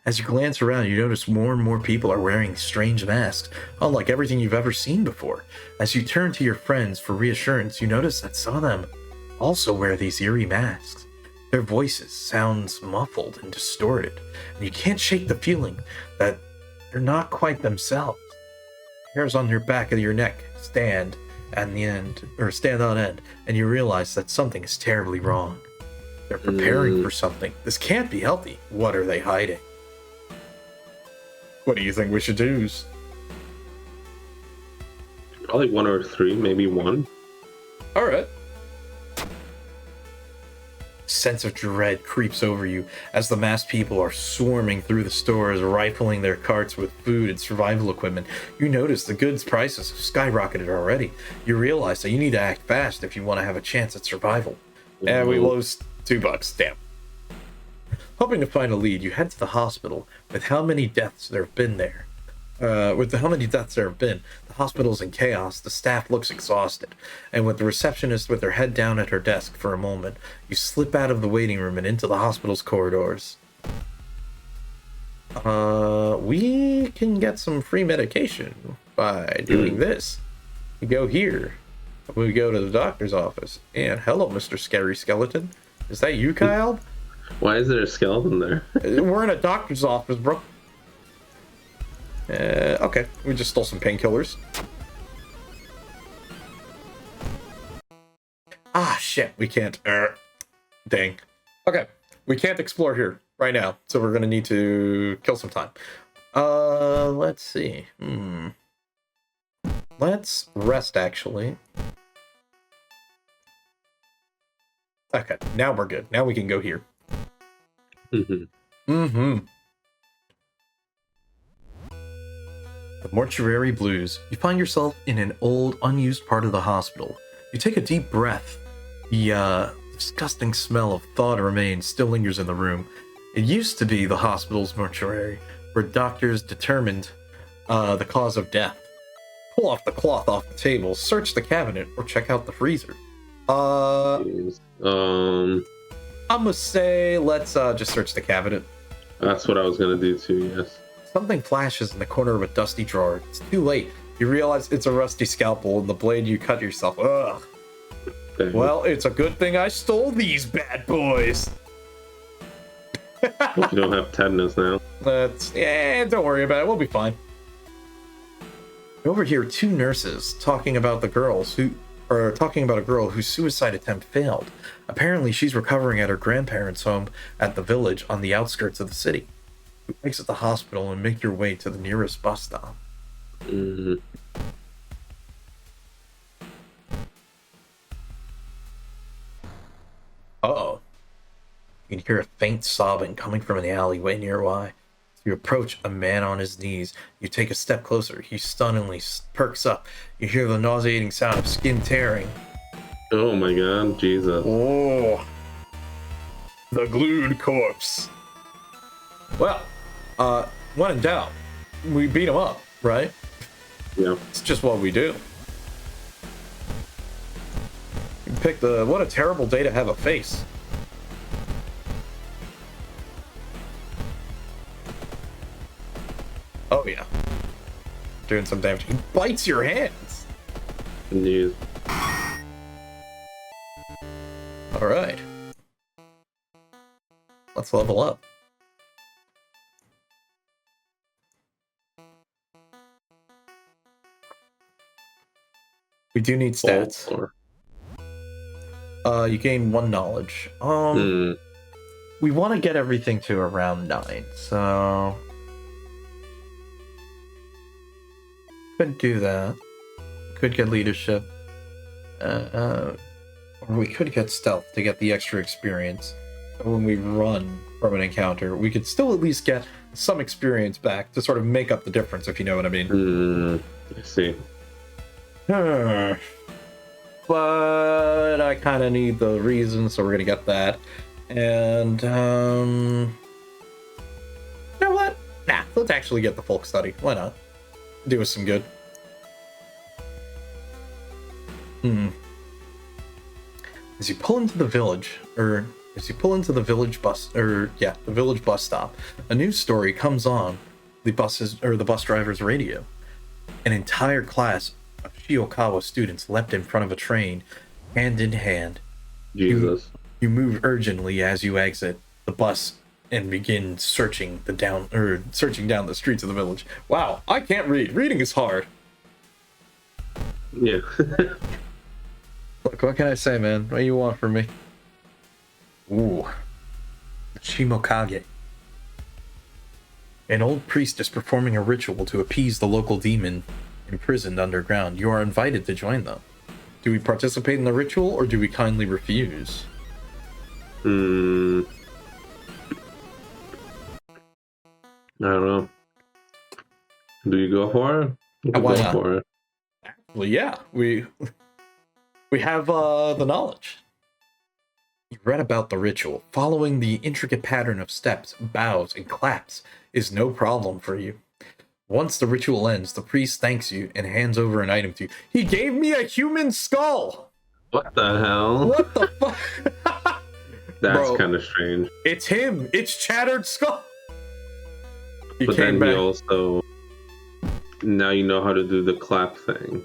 As you glance around, you notice more and more people are wearing strange masks, unlike everything you've ever seen before. As you turn to your friends for reassurance, you notice that some of them also wear these eerie masks. Their voices sounds muffled and distorted, and you can't shake the feeling that they're not quite themselves. Hairs on your back of your neck stand on end, and you realize that something is terribly wrong. They're preparing for something. This can't be healthy. What are they hiding? What do you think we should do? Probably 1 or 3, maybe 1. All right. Sense of dread creeps over you as the masked people are swarming through the stores, rifling their carts with food and survival equipment. You notice the goods prices have skyrocketed already. You realize that you need to act fast if you want to have a chance at survival. And we lost $2. Damn. Hoping to find a lead, you head to the hospital with how many deaths there have been there. With how many deaths there have been, the hospital's in chaos, the staff looks exhausted, and with the receptionist with her head down at her desk for a moment, you slip out of the waiting room and into the hospital's corridors. We can get some free medication by doing this. We go here. We go to the doctor's office. And hello, Mr. Scary Skeleton. Is that you, Kaialb? Why is there a skeleton there? We're in a doctor's office, bro. Okay, we just stole some painkillers. Ah, shit, we can't. Dang. Okay, we can't explore here right now, so we're gonna need to kill some time. Let's see. Let's rest, actually. Okay, now we're good. Now we can go here. The mortuary blues. You find yourself in an old, unused part of the hospital. You take a deep breath. The disgusting smell of thawed remains still lingers in the room. It used to be the hospital's mortuary, where doctors determined the cause of death. Pull off the cloth off the table, search the cabinet, or check out the freezer. I'm gonna say let's just search the cabinet. That's what I was gonna do too, yes. Something flashes in the corner of a dusty drawer. It's too late. You realize it's a rusty scalpel and the blade you cut yourself. Ugh. Okay. Well, it's a good thing I stole these bad boys. Hope you don't have tetanus now. Don't worry about it. We'll be fine. Over here, two nurses talking about a girl whose suicide attempt failed. Apparently, she's recovering at her grandparents' home at the village on the outskirts of the city. You exit the hospital and make your way to the nearest bus stop. Uh-oh. You can hear a faint sobbing coming from an alleyway nearby. You approach a man on his knees. You take a step closer. He stunningly perks up. You hear the nauseating sound of skin tearing. Oh my god, Jesus. Oh. The glued corpse. Well, when in doubt, we beat him up, right? Yeah. It's just what we do. You pick what a terrible day to have a face. Oh yeah. Doing some damage. He bites your hands. Indeed. Alright. Let's level up. We do need stats. You gain 1 knowledge. We want to get everything to around 9, so could do that. Could get leadership. Or we could get stealth to get the extra experience. When we run from an encounter, we could still at least get some experience back to sort of make up the difference, if you know what I mean. I see. But I kind of need the reason, so we're gonna get that. And you know what? Nah, let's actually get the folk study. Why not? Do us some good. As you pull into the village, the village bus stop, a news story comes on the bus driver's radio. An entire class of Shiokawa students leapt in front of a train, hand in hand. Jesus. You move urgently as you exit the bus and begin searching down the streets of the village. Wow, I can't read. Reading is hard. Yeah. Look, what can I say, man? What do you want from me? Ooh. Shimokage. An old priest is performing a ritual to appease the local demon imprisoned underground. You are invited to join them. Do we participate in the ritual, or do we kindly refuse? I don't know. Do you go for it? Why not? For it. Well, yeah, we have the knowledge. You read about the ritual. Following the intricate pattern of steps, bows, and claps is no problem for you. Once the ritual ends, the priest thanks you and hands over an item to you. He gave me a human skull! What the hell? What the fuck? That's kind of strange. It's him! It's Shattered Skull! But then he also... Now you know how to do the clap thing.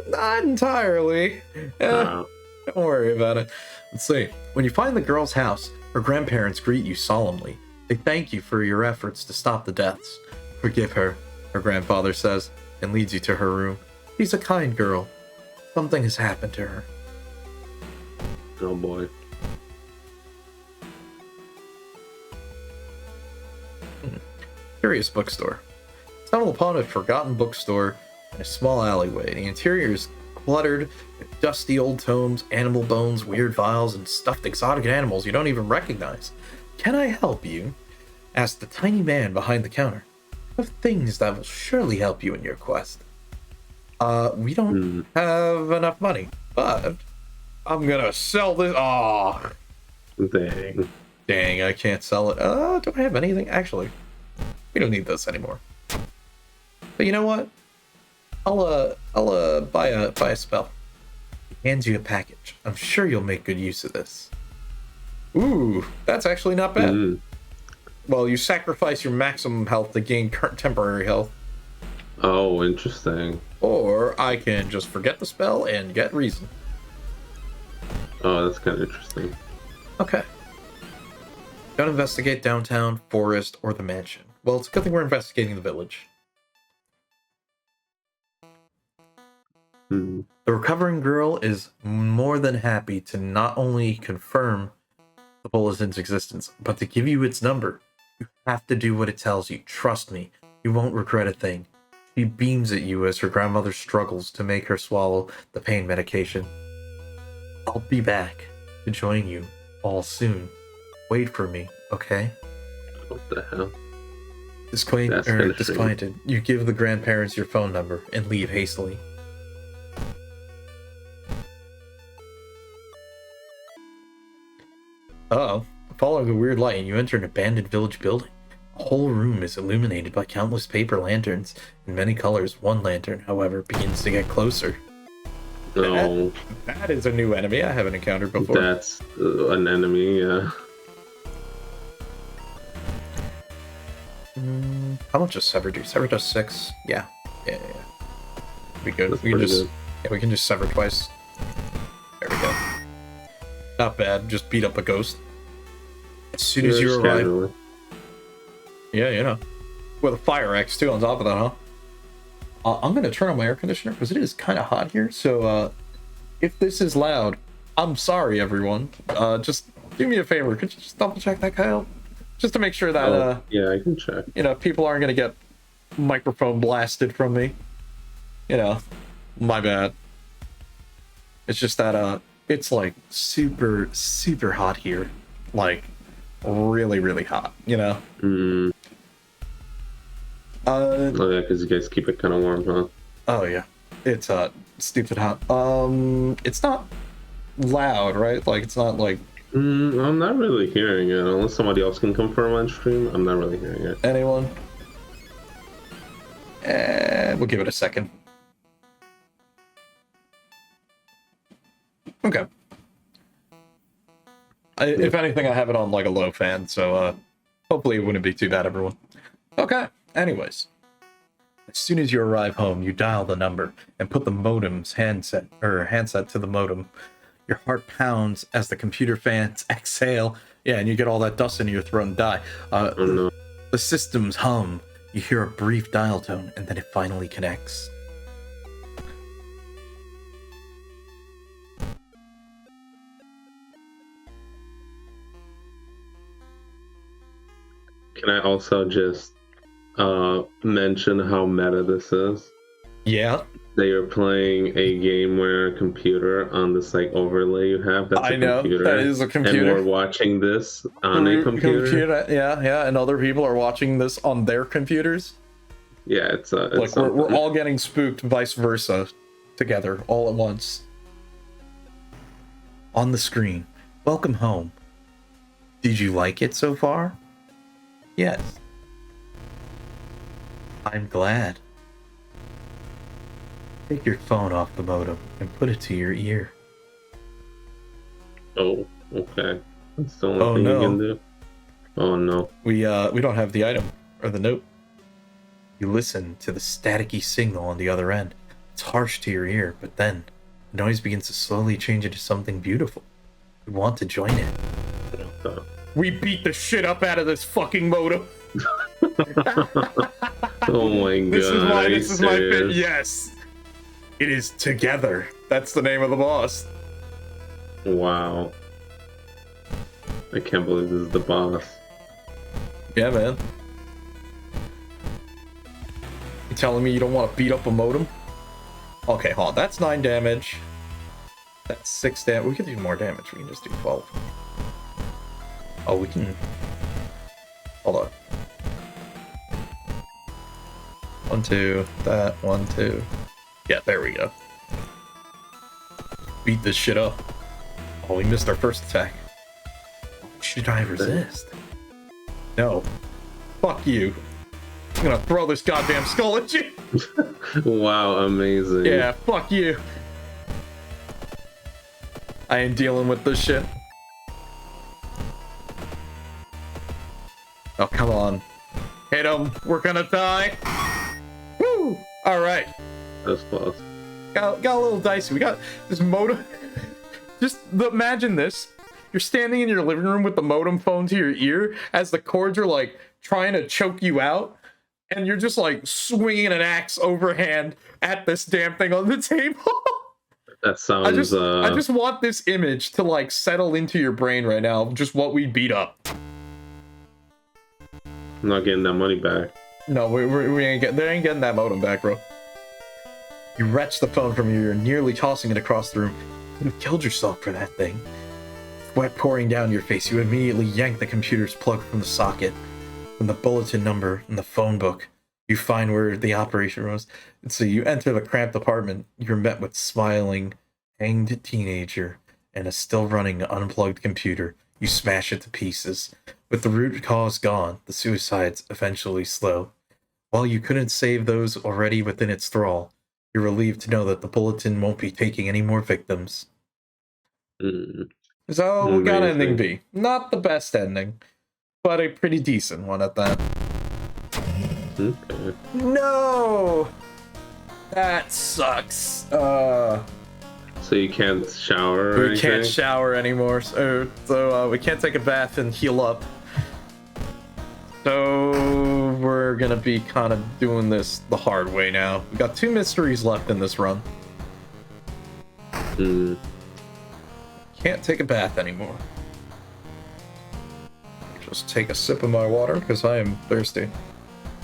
Not entirely. Don't worry about it. Let's see. When you find the girl's house, her grandparents greet you solemnly. They thank you for your efforts to stop the deaths. Forgive her, her grandfather says, and leads you to her room. She's a kind girl. Something has happened to her. Oh boy. Curious bookstore. Stumble upon a forgotten bookstore in a small alleyway. The interior is cluttered with dusty old tomes, animal bones, weird vials, and stuffed exotic animals you don't even recognize. Can I help you? Asked the tiny man behind the counter. Of things that will surely help you in your quest. We don't have enough money, but I'm gonna sell this. Aw. Dang, I can't sell it. Do I have anything? Actually, we don't need this anymore. But you know what? I'll buy a spell. He hands you a package. I'm sure you'll make good use of this. Ooh, that's actually not bad. Well, you sacrifice your maximum health to gain temporary health. Oh, interesting. Or I can just forget the spell and get reason. Oh, that's kind of interesting. Okay. Don't investigate downtown, forest, or the mansion. Well, it's a good thing we're investigating the village. The recovering girl is more than happy to not only confirm the bulletin's existence, but to give you its number. You have to do what it tells you. Trust me, you won't regret a thing. She beams at you as her grandmother struggles to make her swallow the pain medication. I'll be back to join you all soon. Wait for me, okay? What the hell? Disappointed, you give the grandparents your phone number and leave hastily. Uh-oh. Following a weird light, you enter an abandoned village building. The whole room is illuminated by countless paper lanterns in many colors. One lantern, however, begins to get closer. No. That is a new enemy I haven't encountered before. That's an enemy, yeah. How much does Sever do? Sever does 6. Yeah. We good. That's we can just good. Yeah, we can just sever twice. There we go. Not bad. Just beat up a ghost. As soon as you arrive. Casually. Yeah, you know. With a fire axe too on top of that, huh? I'm gonna turn on my air conditioner because it is kind of hot here. So if this is loud, I'm sorry, everyone. Just do me a favor. Could you just double check that, Kyle? Just to make sure that yeah, I can check. You know, people aren't gonna get microphone blasted from me. You know, my bad. It's just that it's like super hot here, like really hot. You know. Oh yeah, because you guys keep it kind of warm, huh? Oh yeah, it's stupid hot. It's not loud, right? Like it's not like. I'm not really hearing it unless somebody else can confirm on stream. I'm not really hearing it. Anyone? We'll give it a second. Okay. If anything, I have it on like a low fan, so hopefully it wouldn't be too bad, everyone. Okay. Anyways, as soon as you arrive home, you dial the number and put the modem's handset to the modem. Your heart pounds as the computer fans exhale. Yeah, and you get all that dust into your throat and die. Oh no. The systems hum. You hear a brief dial tone, and then it finally connects. Can I also just mention how meta this is? Yeah. They are playing a game where a computer on this like overlay you have. That's I know, computer. that is a computer. And we're watching this on a computer. Yeah, and other people are watching this on their computers. Yeah, it's like we're all getting spooked, vice versa, together all at once. On the screen, welcome home. Did you like it so far? Yes. I'm glad. Take your phone off the modem and put it to your ear. Oh, okay. That's the only Oh thing you can no. do. Oh no. We don't have the item or the note. You listen to the staticky signal on the other end. It's harsh to your ear, but then the noise begins to slowly change into something beautiful. You want to join it. We beat the shit up out of this fucking modem. Oh my god. This is my fit. Yes. It is Together. That's the name of the boss. Wow. I can't believe this is the boss. Yeah, man. You telling me you don't want to beat up a modem? Okay, hold on. That's 9 damage. That's 6 damage. We could do more damage. We can just do 12. Oh, we can... Hold on. 1, 2. That. 1, 2. Yeah, there we go. Beat this shit up. Oh, we missed our first attack. Should I resist? No. Fuck you. I'm gonna throw this goddamn skull at you. Wow, amazing. Yeah, fuck you. I ain't dealing with this shit. Oh, come on. Hit him. We're gonna die. Woo! Alright. That's close. Got a little dicey. We got this modem. Imagine this. You're standing in your living room with the modem phone to your ear as the cords are like trying to choke you out. And you're just like swinging an axe overhand at this damn thing on the table. That sounds. I just want this image to like settle into your brain right now. Just what we beat up. I'm not getting that money back. No, we ain't getting that modem back, bro. You wrench the phone from your ear, nearly tossing it across the room. You have killed yourself for that thing. Sweat pouring down your face, you immediately yank the computer's plug from the socket. From the bulletin number in the phone book, you find where the operation was. And so you enter the cramped apartment. You're met with smiling, hanged teenager and a still running unplugged computer. You smash it to pieces. With the root cause gone, the suicides eventually slow. While you couldn't save those already within its thrall, you're relieved to know that the bulletin won't be taking any more victims. So we got ending B. Not the best ending, but a pretty decent one at that. Okay. No! That sucks. So you can't shower or anything? We can't shower anymore, so we can't take a bath and heal up. So we're gonna be kind of doing this the hard way now. We got 2 mysteries left in this run. Can't take a bath anymore. Just take a sip of my water because I am thirsty.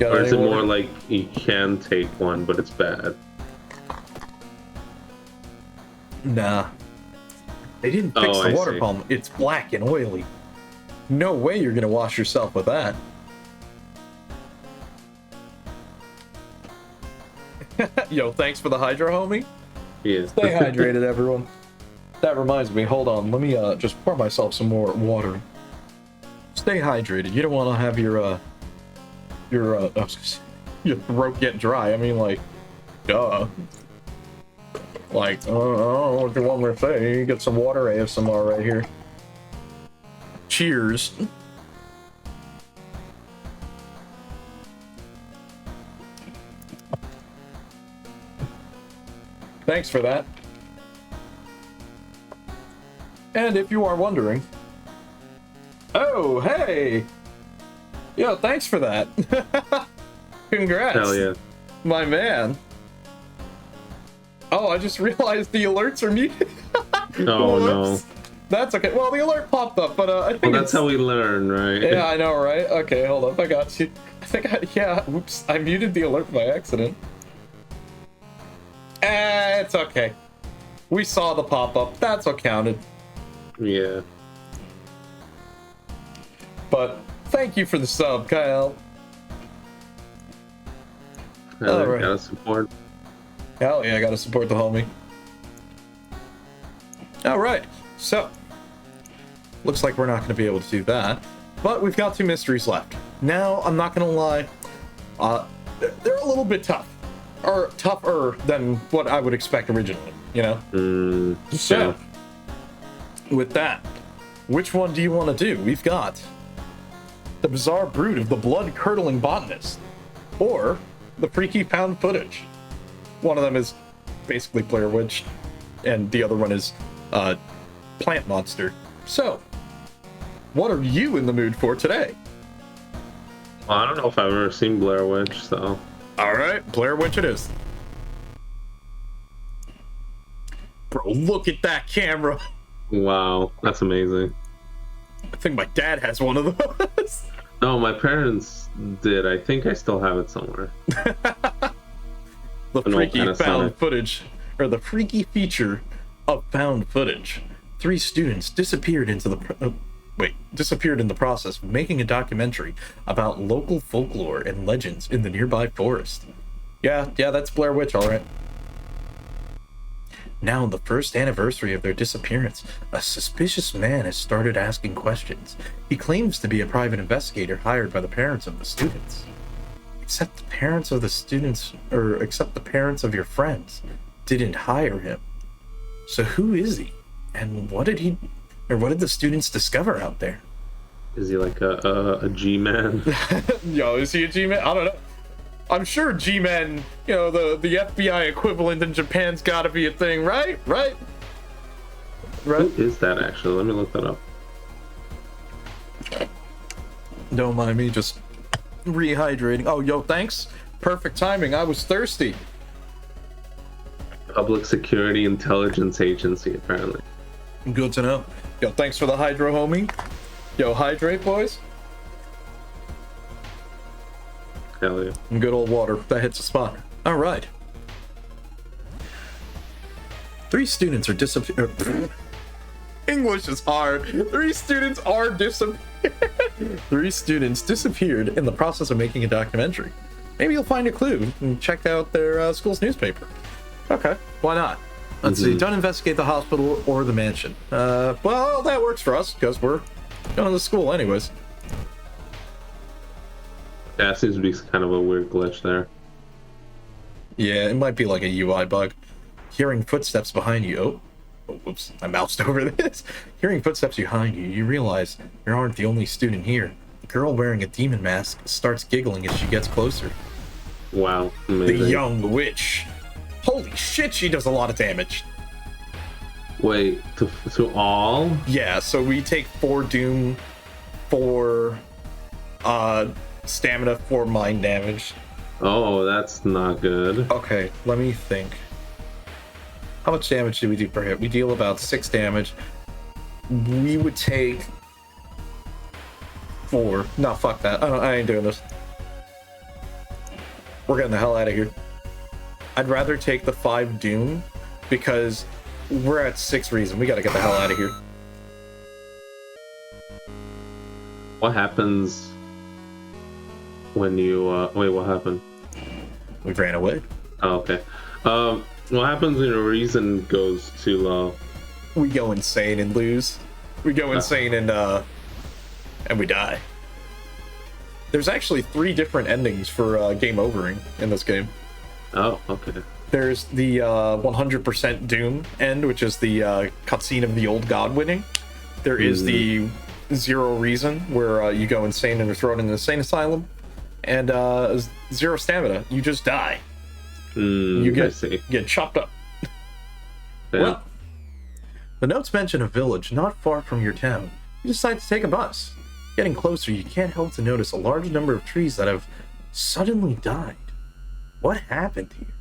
Or is it more like you can take one, but it's bad? Nah. They didn't fix the water problem. It's black and oily. No way you're gonna wash yourself with that. Yo, thanks for the hydro, homie. Yeah. Stay hydrated, everyone. That reminds me, hold on. Let me just pour myself some more water. Stay hydrated. You don't want to have your throat get dry. I mean, like, duh. Like, I don't know what you want me to say. You get some water ASMR right here. Cheers. Thanks for that. And if you are wondering... Oh, hey! Yo, thanks for that. Congrats. Hell yeah. My man. Oh, I just realized the alerts are muted. Oh, no. That's okay. Well, the alert popped up, but I think well, that's how we learn, right? Yeah, I know, right? Okay, hold up. I got you. Oops. I muted the alert by accident. It's okay. We saw the pop-up. That's what counted. Yeah. But thank you for the sub, Kyle. Right. Gotta support. Hell yeah, I gotta support the homie. Alright, so looks like we're not gonna be able to do that. But we've got 2 mysteries left. Now, I'm not gonna lie. they're a little bit tough, or tougher than what I would expect originally, you know? So, with that, which one do you want to do? We've got the bizarre brood of the blood-curdling botanist, or the freaky found footage. One of them is basically Blair Witch, and the other one is Plant Monster. So, what are you in the mood for today? Well, I don't know if I've ever seen Blair Witch, so... Alright, Blair Witch it is. Bro, look at that camera! Wow, that's amazing. I think my dad has one of those. No, my parents did. I think I still have it somewhere. The freaky found footage, or the freaky feature of found footage. 3 students disappeared in the process of making a documentary about local folklore and legends in the nearby forest. Yeah, that's Blair Witch, all right. Now, on the first anniversary of their disappearance, a suspicious man has started asking questions. He claims to be a private investigator hired by the parents of the students. Except the parents of your friends didn't hire him. So who is he? And what did the students discover out there? Is he like a G-man? Yo, is he a G-man? I don't know. I'm sure G-men, you know, the FBI equivalent in Japan's gotta be a thing, right? Right? Who is that, actually? Let me look that up. Don't mind me, just rehydrating. Oh, yo, thanks. Perfect timing. I was thirsty. Public Security Intelligence Agency, apparently. Good to know. Yo, thanks for the hydro, homie. Yo, hydrate, boys. Hell yeah. Good old water. That hits the spot. All right. 3 students are disappeared. English is hard. 3 students are disappeared. 3 students disappeared in the process of making a documentary. Maybe you'll find a clue and check out their school's newspaper. Okay, why not? Let's see. Don't investigate the hospital or the mansion. Well, that works for us because we're going to school anyways. That seems to be kind of a weird glitch there. Yeah, it might be like a UI bug. Hearing footsteps behind you. Oh, whoops, I moused over this. Hearing footsteps behind you, you realize you aren't the only student here. The girl wearing a demon mask starts giggling as she gets closer. Wow, amazing. The young witch. Holy shit, she does a lot of damage. Wait, to all? Yeah, so we take 4 doom, 4 stamina, 4 mind damage. Oh, that's not good. Okay, let me think. How much damage do we do per hit? We deal about 6 damage. We would take 4. No, fuck that. I ain't doing this. We're getting the hell out of here. I'd rather take the 5 doom because we're at 6 reason. We gotta get the hell out of here. What happens when you wait, what happened? We ran away. Oh, okay. What happens when your reason goes too low? We go insane and lose. We go insane and we die. There's actually 3 different endings for game overing in this game. Oh, okay. There's the 100% doom end, which is the cutscene of the old god winning. There is the 0 reason, where you go insane and are thrown in an insane asylum. And 0 stamina, you just die. You get chopped up. Yeah. Well, the notes mention a village not far from your town. You decide to take a bus. Getting closer, you can't help to notice a large number of trees that have suddenly died. What happened here?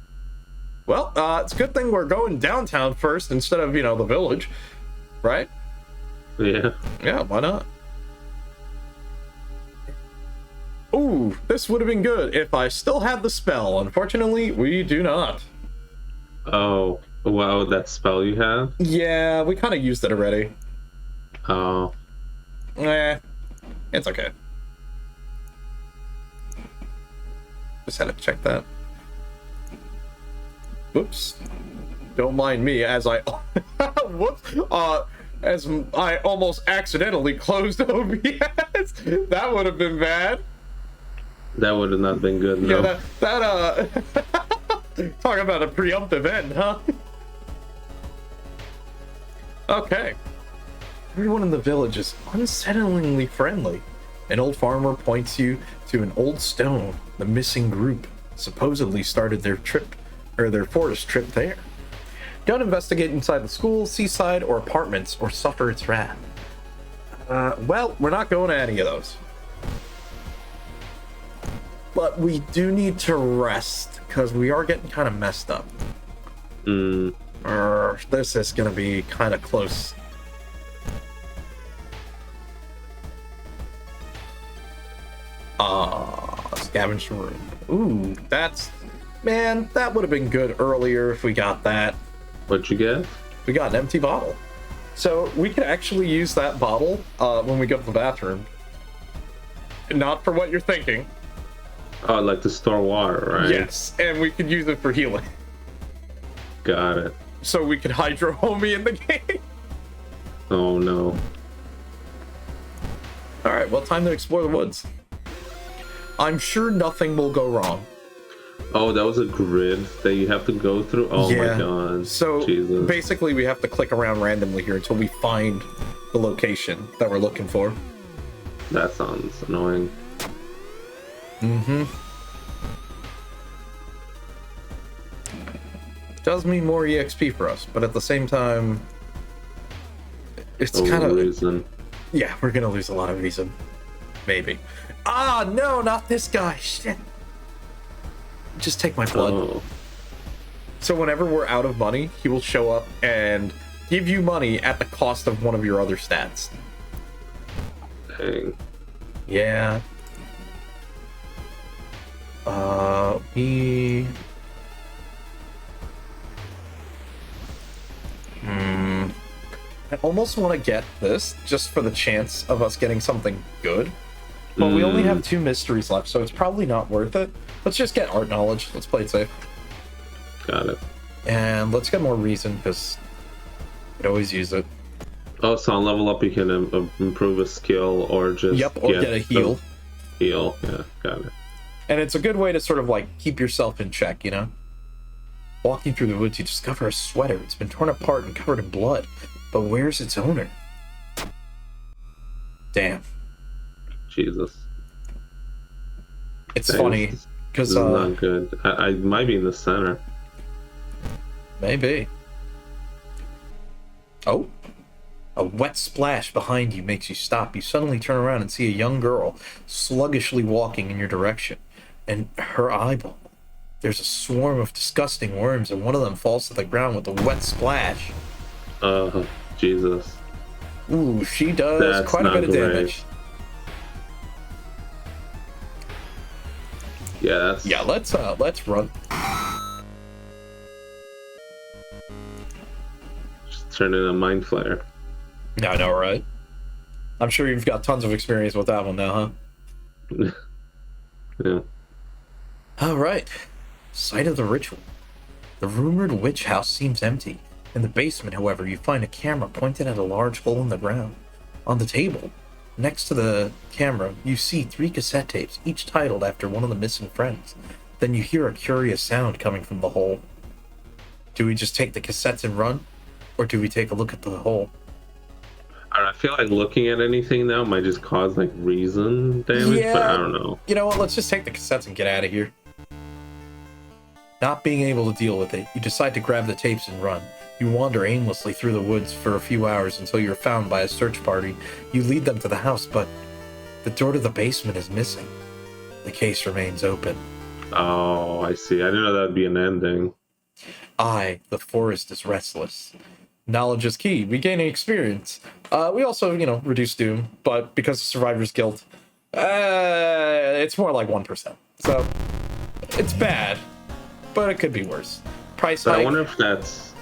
Well, it's a good thing we're going downtown first instead of, the village, right? Yeah. Yeah, why not? Ooh, this would have been good if I still had the spell. Unfortunately, we do not. Oh, wow, that spell you have? Yeah, we kind of used it already. Oh. It's okay. Just had to check that. Whoops. Don't mind me as I... Whoops. As I almost accidentally closed OBS. That would have been bad. That would have not been good. Yeah, No. talk about a preemptive end, huh? Okay. Everyone in the village is unsettlingly friendly. An old farmer points you to an old stone. The missing group supposedly started their forest trip there. Don't investigate inside the school, seaside, or apartments, or suffer its wrath. Well, we're not going to any of those. But we do need to rest, because we are getting kind of messed up. This is going to be kind of close. Scavenge room. Ooh, man, that would have been good earlier if we got that. What'd you get? We got an empty bottle. So we could actually use that bottle when we go to the bathroom. Not for what you're thinking. Oh, like to store water, right? Yes, and we could use it for healing. Got it. So we could hydro homie in the game. Oh no. Alright, well, time to explore the woods. I'm sure nothing will go wrong. Oh, that was a grid that you have to go through? Oh Yeah. my god. So Jesus. basically we have to click around randomly here until we find the location that we're looking for. That sounds annoying. Does mean more EXP for us, but at the same time, it's kind of... reason. Yeah, we're gonna lose a lot of reason. Maybe. Ah, no, not this guy. Shit. Just take my blood. Oh. So whenever we're out of money, he will show up and give you money at the cost of one of your other stats. Dang. Yeah. I almost want to get this just for the chance of us getting something good. But we only have 2 mysteries left, so it's probably not worth it. Let's just get art knowledge. Let's play it safe. Got it. And let's get more reason, because we'd always use it. Oh, so on level up you can improve a skill or just Or get a heal. Heal, yeah, got it. And it's a good way to sort of like keep yourself in check, you know? Walking through the woods, you discover a sweater. It's been torn apart and covered in blood. But where's its owner? Damn. Jesus. It's Dang, funny, This because is not good. I might be in the center. maybe. Oh. A wet splash behind you makes you stop. You suddenly turn around and see a young girl sluggishly walking in your direction. And her eyeball. There's a swarm of disgusting worms, and one of them falls to the ground with a wet splash. Jesus. Ooh, she does That's quite a bit of not great. damage. Yeah, that's... Yeah, let's run. Just turn in a mind flare. I know, right? I'm sure you've got tons of experience with that one now, huh? Yeah. All right. Site of the ritual. The rumored witch house seems empty. In the basement, however, you find a camera pointed at a large hole in the ground. On the table, next to the camera, you see 3 cassette tapes, each titled after one of the missing friends. Then you hear a curious sound coming from the hole. Do we just take the cassettes and run? Or do we take a look at the hole? I feel like looking at anything now might just cause like reason damage, but I don't know. You know what? Let's just take the cassettes and get out of here. Not being able to deal with it, you decide to grab the tapes and run. You wander aimlessly through the woods for a few hours until you're found by a search party. You lead them to the house, but the door to the basement is missing. The case remains open. Oh, I see. I didn't know that would be an ending. The forest is restless. Knowledge is key. We gain experience. We also, reduce doom, but because of survivor's guilt, it's more like 1%. So, it's bad, but it could be worse. Price So hike. I wonder if that's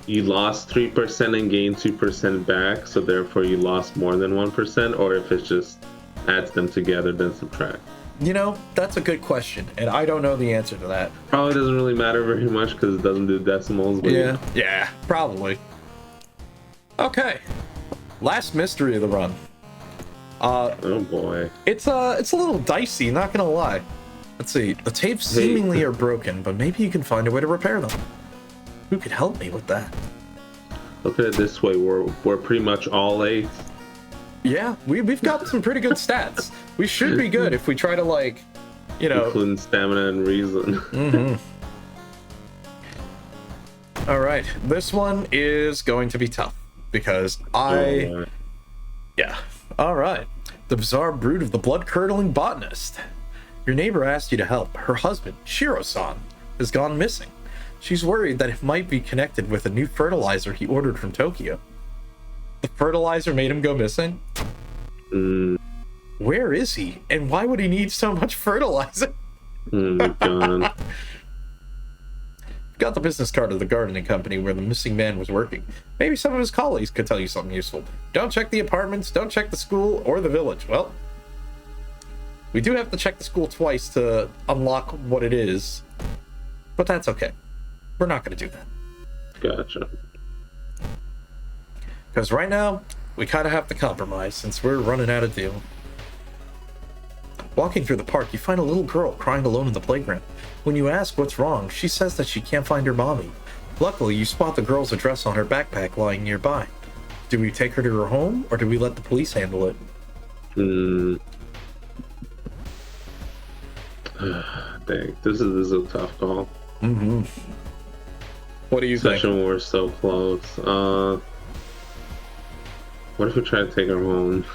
you lost 3% and gained 2% back, so therefore you lost more than 1%, or if it just adds them together then subtract. That's a good question, and I don't know the answer to that. Probably doesn't really matter very much because it doesn't do decimals. But Yeah, probably. Okay. Last mystery of the run. Oh boy. It's a little dicey, not gonna lie. Let's see. The tapes seemingly are broken, but maybe you can find a way to repair them. Who could help me with that? Look at it this way: we're pretty much all eights. Yeah, we've got some pretty good stats. We should be good if we try to, like, you know, including stamina and reason. Mm-hmm. All right, this one is going to be tough because yeah. All right, the bizarre brood of the blood-curdling botanist. Your neighbor asked you to help. Her husband, Shiro-san, has gone missing. She's worried that it might be connected with a new fertilizer he ordered from Tokyo. The fertilizer made him go missing? Where is he? And why would he need so much fertilizer? God. Got the business card of the gardening company where the missing man was working. Maybe some of his colleagues could tell you something useful. Don't check the apartments, don't check the school or the village. Well, we do have to check the school twice to unlock what it is, but that's okay. We're not going to do that. Gotcha. Because right now, we kind of have to compromise since we're running out of deal. Walking through the park, you find a little girl crying alone in the playground. When you ask what's wrong, she says that she can't find her mommy. Luckily, you spot the girl's address on her backpack lying nearby. Do we take her to her home, or do we let the police handle it? Dang, this is a tough call. Mm-hmm. What do you think? Especially when we're so close. What if we try to take her home?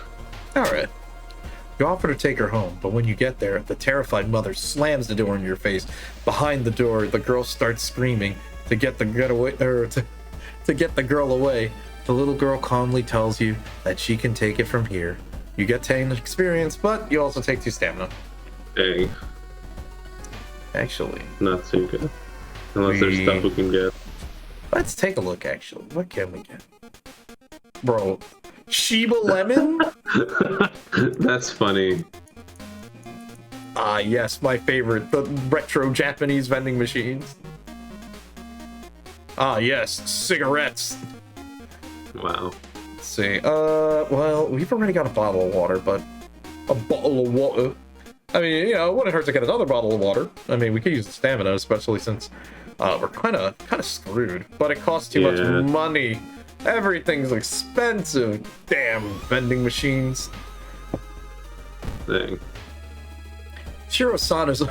Alright. You offer to take her home, but when you get there, the terrified mother slams the door in your face. Behind the door, the girl starts screaming to get the girl away. The little girl calmly tells you that she can take it from here. You get 10 experience, but you also take 2 stamina. Dang. Actually, not too good. Unless there's stuff we can get. Let's take a look, actually. What can we get? Bro, Shiba Lemon? That's funny. Ah, yes, my favorite. The retro Japanese vending machines. Ah, yes, cigarettes. Wow. Let's see. Well, we've already got a bottle of water, but a bottle of water. I mean, you know, it wouldn't hurt to get another bottle of water. I mean, we could use the stamina, especially since we're kind of screwed. But it costs too much money. Everything's expensive. Damn vending machines. Dang. Shiro-san has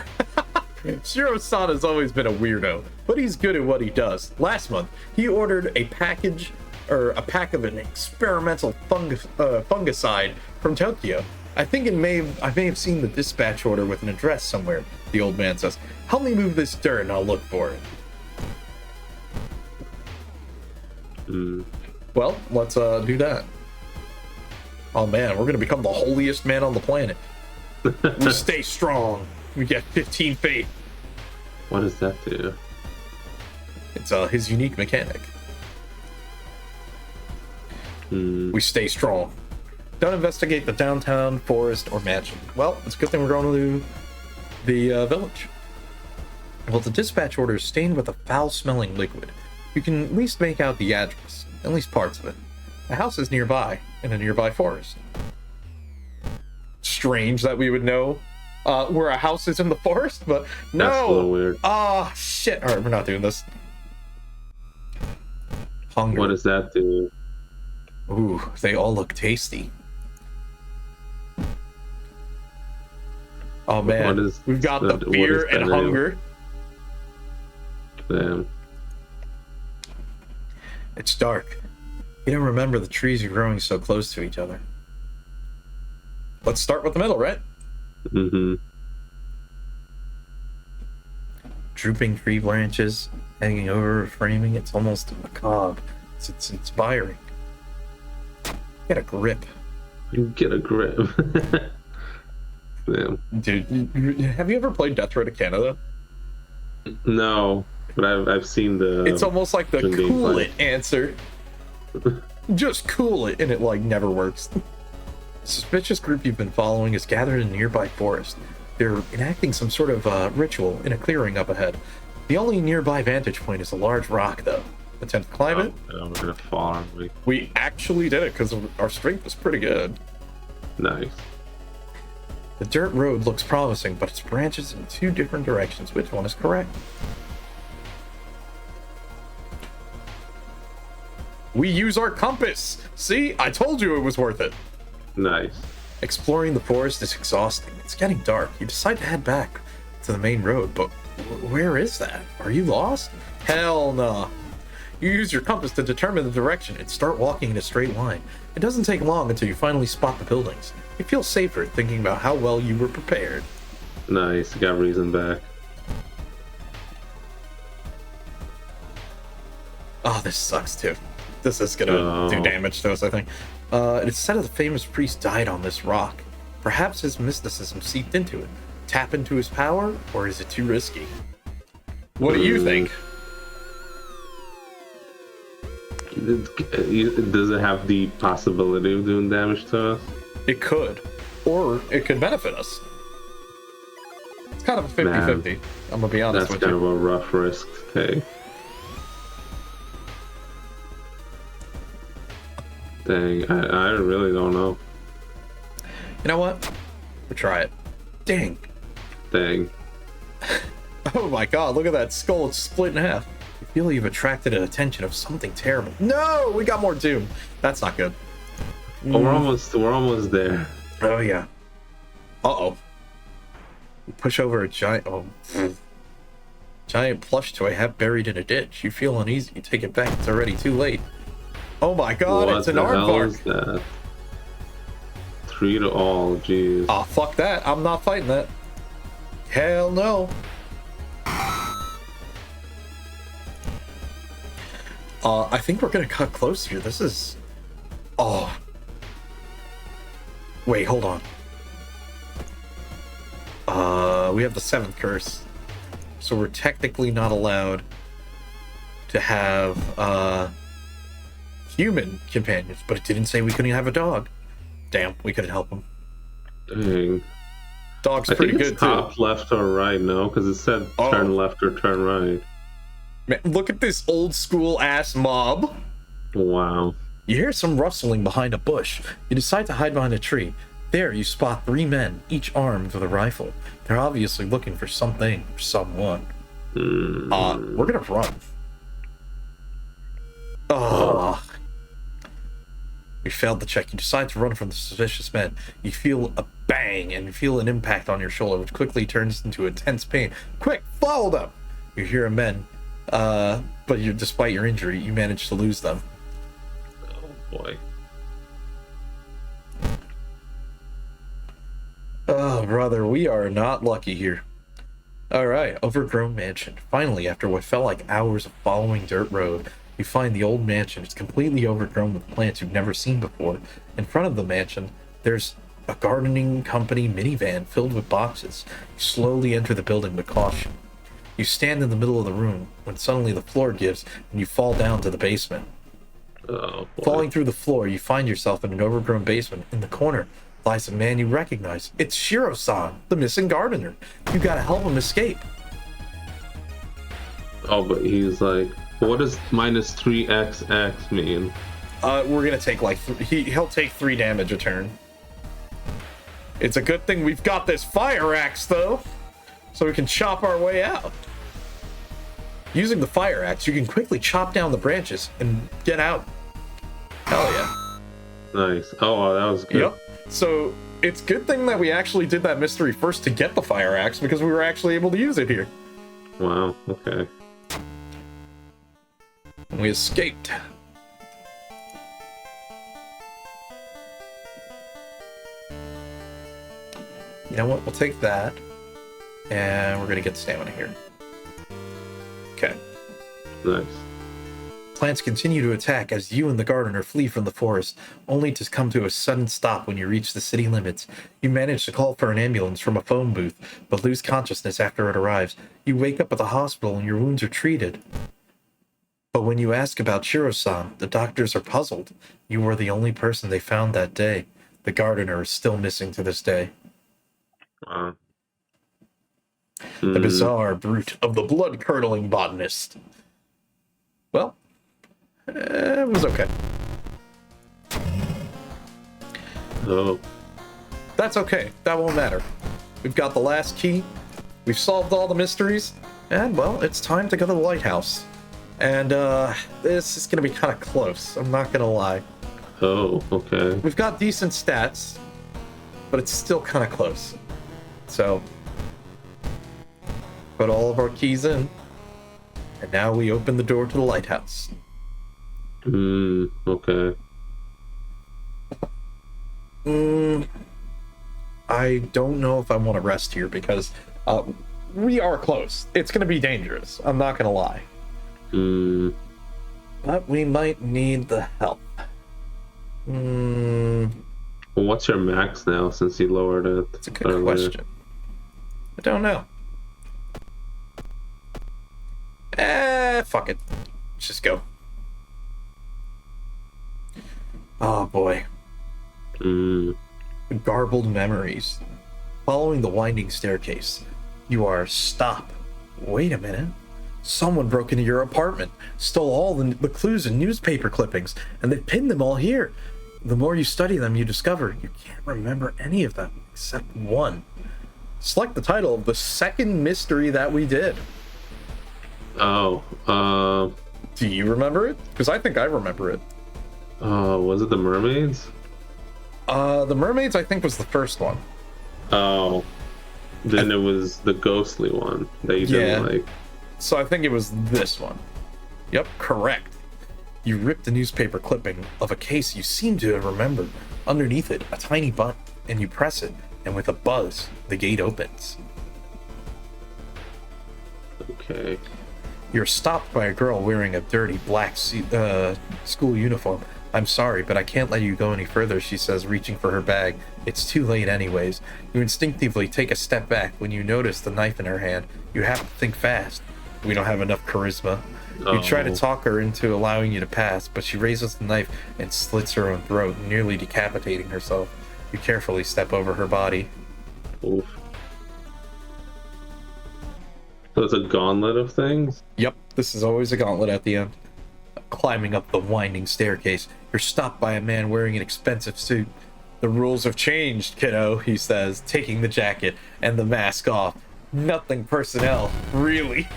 always been a weirdo, but he's good at what he does. Last month, he ordered a pack of an experimental fungicide from Tokyo. I think I may have seen the dispatch order with an address somewhere, the old man says. Help me move this dirt and I'll look for it. Well, let's do that. Oh man, we're gonna become the holiest man on the planet. We stay strong. We get 15 faith. What does that do? It's his unique mechanic. We stay strong. Don't investigate the downtown, forest, or mansion. Well, it's a good thing we're going to the village. Well, the dispatch order is stained with a foul-smelling liquid. You can at least make out the address, at least parts of it. The house is nearby, in a nearby forest. Strange that we would know where a house is in the forest, but no! That's a little weird. Ah, shit. Alright, we're not doing this. Hunger. What does that do? Ooh, they all look tasty. Oh man, we've got the fear and hunger. Damn. It's dark. You don't remember the trees are growing so close to each other. Let's start with the middle, right? Mm-hmm. Drooping tree branches hanging over, framing. It's almost macabre. It's inspiring. Get a grip. You get a grip. Damn. Dude, have you ever played Death Row to Canada? No, but I've seen the. It's almost like the cool it answer. Just cool it, and it like never works. The suspicious group you've been following is gathered in a nearby forest. They're enacting some sort of ritual in a clearing up ahead. The only nearby vantage point is a large rock, though. Attempt to climb it? We're gonna fall, aren't we? We actually did it because our strength was pretty good. Nice. The dirt road looks promising, but it branches in 2 different directions. Which one is correct? We use our compass! See? I told you it was worth it! Nice. Exploring the forest is exhausting. It's getting dark. You decide to head back to the main road, but where is that? Are you lost? Hell no. You use your compass to determine the direction and start walking in a straight line. It doesn't take long until you finally spot the buildings. You feel safer thinking about how well you were prepared. Nice. Got reason back. Oh, this sucks too. This is gonna do damage to us, I think. It's said that the famous priest died on this rock. Perhaps his mysticism seeped into it. Tap into his power, or is it too risky? What do you think? Does it have the possibility of doing damage to us? It could. Or it could benefit us. It's kind of a 50-50. I'm gonna be honest with you. That's kind of a rough risk to take. Dang, I really don't know. You know what? We'll try it. Dang. Oh my god, look at that skull. It's split in half. You feel you've attracted the attention of something terrible. No! We got more doom. That's not good. Oh, we're almost there. Oh yeah. Uh-oh. You push over a giant giant plush toy half buried in a ditch. You feel uneasy. You take it back. It's already too late. Oh my god, it's an aardvark. What the hell is that? 3 to all, jeez. Oh, fuck that. I'm not fighting that. Hell no. I think we're gonna cut close here. This is... Oh. Wait, hold on. We have the 7th curse. So we're technically not allowed to have, human companions, but it didn't say we couldn't have a dog. Damn, we couldn't help him. Dang. Dog's pretty good top, too. Left or right, no? Because it said turn left or turn right. Man, look at this old school ass mob. Wow. You hear some rustling behind a bush. You decide to hide behind a tree. There you spot 3 men, each armed with a rifle. They're obviously looking for something or someone. We're gonna run. Oh. You failed the check. You decide to run from the suspicious men. You feel a bang and feel an impact on your shoulder, which quickly turns into intense pain. Quick, follow them! You hear a men, but despite your injury, you manage to lose them. Oh boy. Oh, brother, we are not lucky here. Alright, overgrown mansion. Finally, after what felt like hours of following dirt road, you find the old mansion. It's completely overgrown with plants you've never seen before. In front of the mansion, there's a gardening company minivan filled with boxes. You slowly enter the building with caution. You stand in the middle of the room when suddenly the floor gives and you fall down to the basement. Oh, boy. Falling through the floor, you find yourself in an overgrown basement. In the corner lies a man you recognize. It's Shiro-san, the missing gardener. You gotta help him escape. Oh, but he's like, what does minus 3xx mean? We're gonna take like he'll take 3 damage a turn. It's a good thing we've got this fire axe though, so we can chop our way out. Using the fire axe, you can quickly chop down the branches and get out. Hell yeah. Nice. Oh, that was good. Yep. So it's a good thing that we actually did that mystery first to get the fire axe, because we were actually able to use it here. Wow. Okay. We escaped. You know what? We'll take that. And we're going to get stamina here. Okay. Nice. Plants continue to attack as you and the gardener flee from the forest, only to come to a sudden stop when you reach the city limits. You manage to call for an ambulance from a phone booth, but lose consciousness after it arrives. You wake up at the hospital and your wounds are treated. But when you ask about Shiro-san, the doctors are puzzled. You were the only person they found that day. The gardener is still missing to this day. Wow. The bizarre brute of the blood-curdling botanist. Well, it was okay. Oh. That's okay. That won't matter. We've got the last key. We've solved all the mysteries. And, well, it's time to go to the lighthouse. And, this is gonna be kind of close. I'm not gonna lie. Oh, okay. We've got decent stats, but it's still kind of close. So, put all of our keys in. And now we open the door to the lighthouse. Okay. I don't know if I want to rest here because we are close. It's going to be dangerous. I'm not going to lie. But we might need the help. Well, what's your max now since you lowered it? That's a good question. I don't know. Fuck it. Let's just go. Oh boy. Garbled memories. Following the winding staircase, you are stop. Wait a minute. Someone broke into your apartment, stole all the clues and newspaper clippings, and they pinned them all here. The more you study them, you discover you can't remember any of them except one. Select the title of the second mystery that we did. Do you remember it? Because I think I remember it. Was it the mermaids? The mermaids I think was the first one. Oh. Then it was the ghostly one that you didn't like. So I think it was this one. Yep, correct. You ripped a newspaper clipping of a case you seem to have remembered. Underneath it, a tiny button, and you press it, and with a buzz, the gate opens. Okay. You're stopped by a girl wearing a dirty black school uniform. I'm sorry, but I can't let you go any further, she says, reaching for her bag. It's too late anyways. You instinctively take a step back when you notice the knife in her hand. You have to think fast. We don't have enough charisma. You try to talk her into allowing you to pass, but she raises the knife and slits her own throat, nearly decapitating herself. You carefully step over her body. Oof. So it's a gauntlet of things? Yep, this is always a gauntlet at the end. Climbing up the winding staircase, you're stopped by a man wearing an expensive suit. The rules have changed, kiddo, he says, taking the jacket and the mask off. Nothing personnel, really.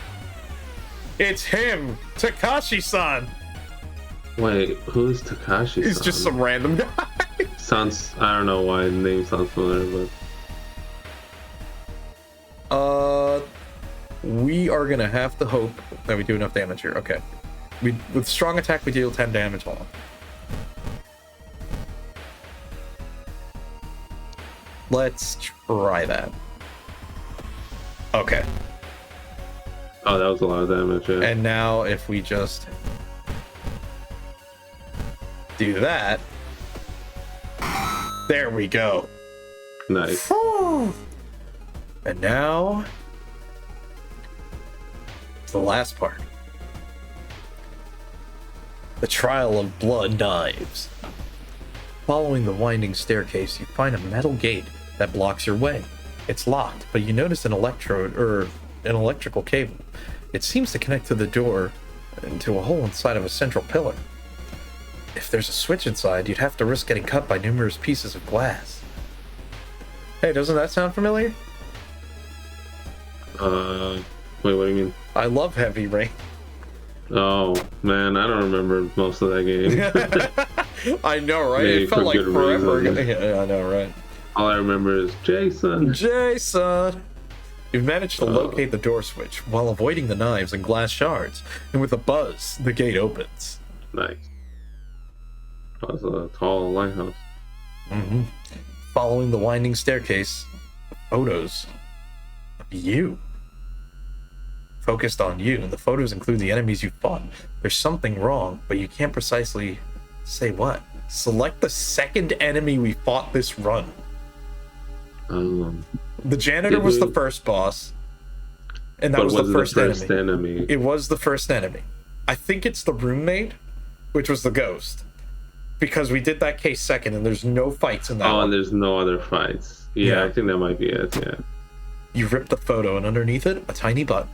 It's him, Takashi-san. Wait, who's Takashi-san? He's just some random guy. Sounds, I don't know why the name sounds familiar, but... we are gonna have to hope that we do enough damage here. Okay. With strong attack, we deal 10 damage on him. Let's try that. Okay. Oh, that was a lot of damage, yeah. And now if we just do that, there we go. Nice. And now the last part. The trial of blood knives. Following the winding staircase, you find a metal gate that blocks your way. It's locked, but you notice an electrical cable. It seems to connect to the door into a hole inside of a central pillar. If there's a switch inside, you'd have to risk getting cut by numerous pieces of glass. Hey, doesn't that sound familiar? Wait, what do you mean? I love Heavy Rain. Oh, man, I don't remember most of that game. I know, right? Maybe It felt like forever ago. reason. Yeah, I know, right? All I remember is Jason. You've managed to locate the door switch while avoiding the knives and glass shards, and with a buzz, the gate opens. Nice. That was a tall lighthouse. Following the winding staircase, photos of you. Focused on you, and the photos include the enemies you fought. There's something wrong, but you can't precisely say what. Select the second enemy we fought this run. The janitor was the first boss, and that was the first enemy. It was the first enemy. I think it's the roommate, which was the ghost, because we did that case second, and there's no fights in that one. And there's no other fights. Yeah, I think that might be it, yeah. You ripped the photo, and underneath it, a tiny button.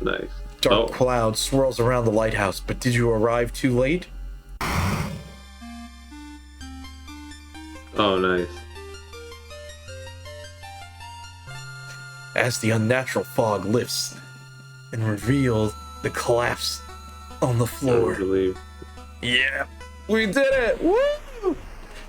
Nice. Dark cloud swirls around the lighthouse, but did you arrive too late? Oh, nice. as the unnatural fog lifts and reveals the collapse on the floor. Yeah, we did it! Woo!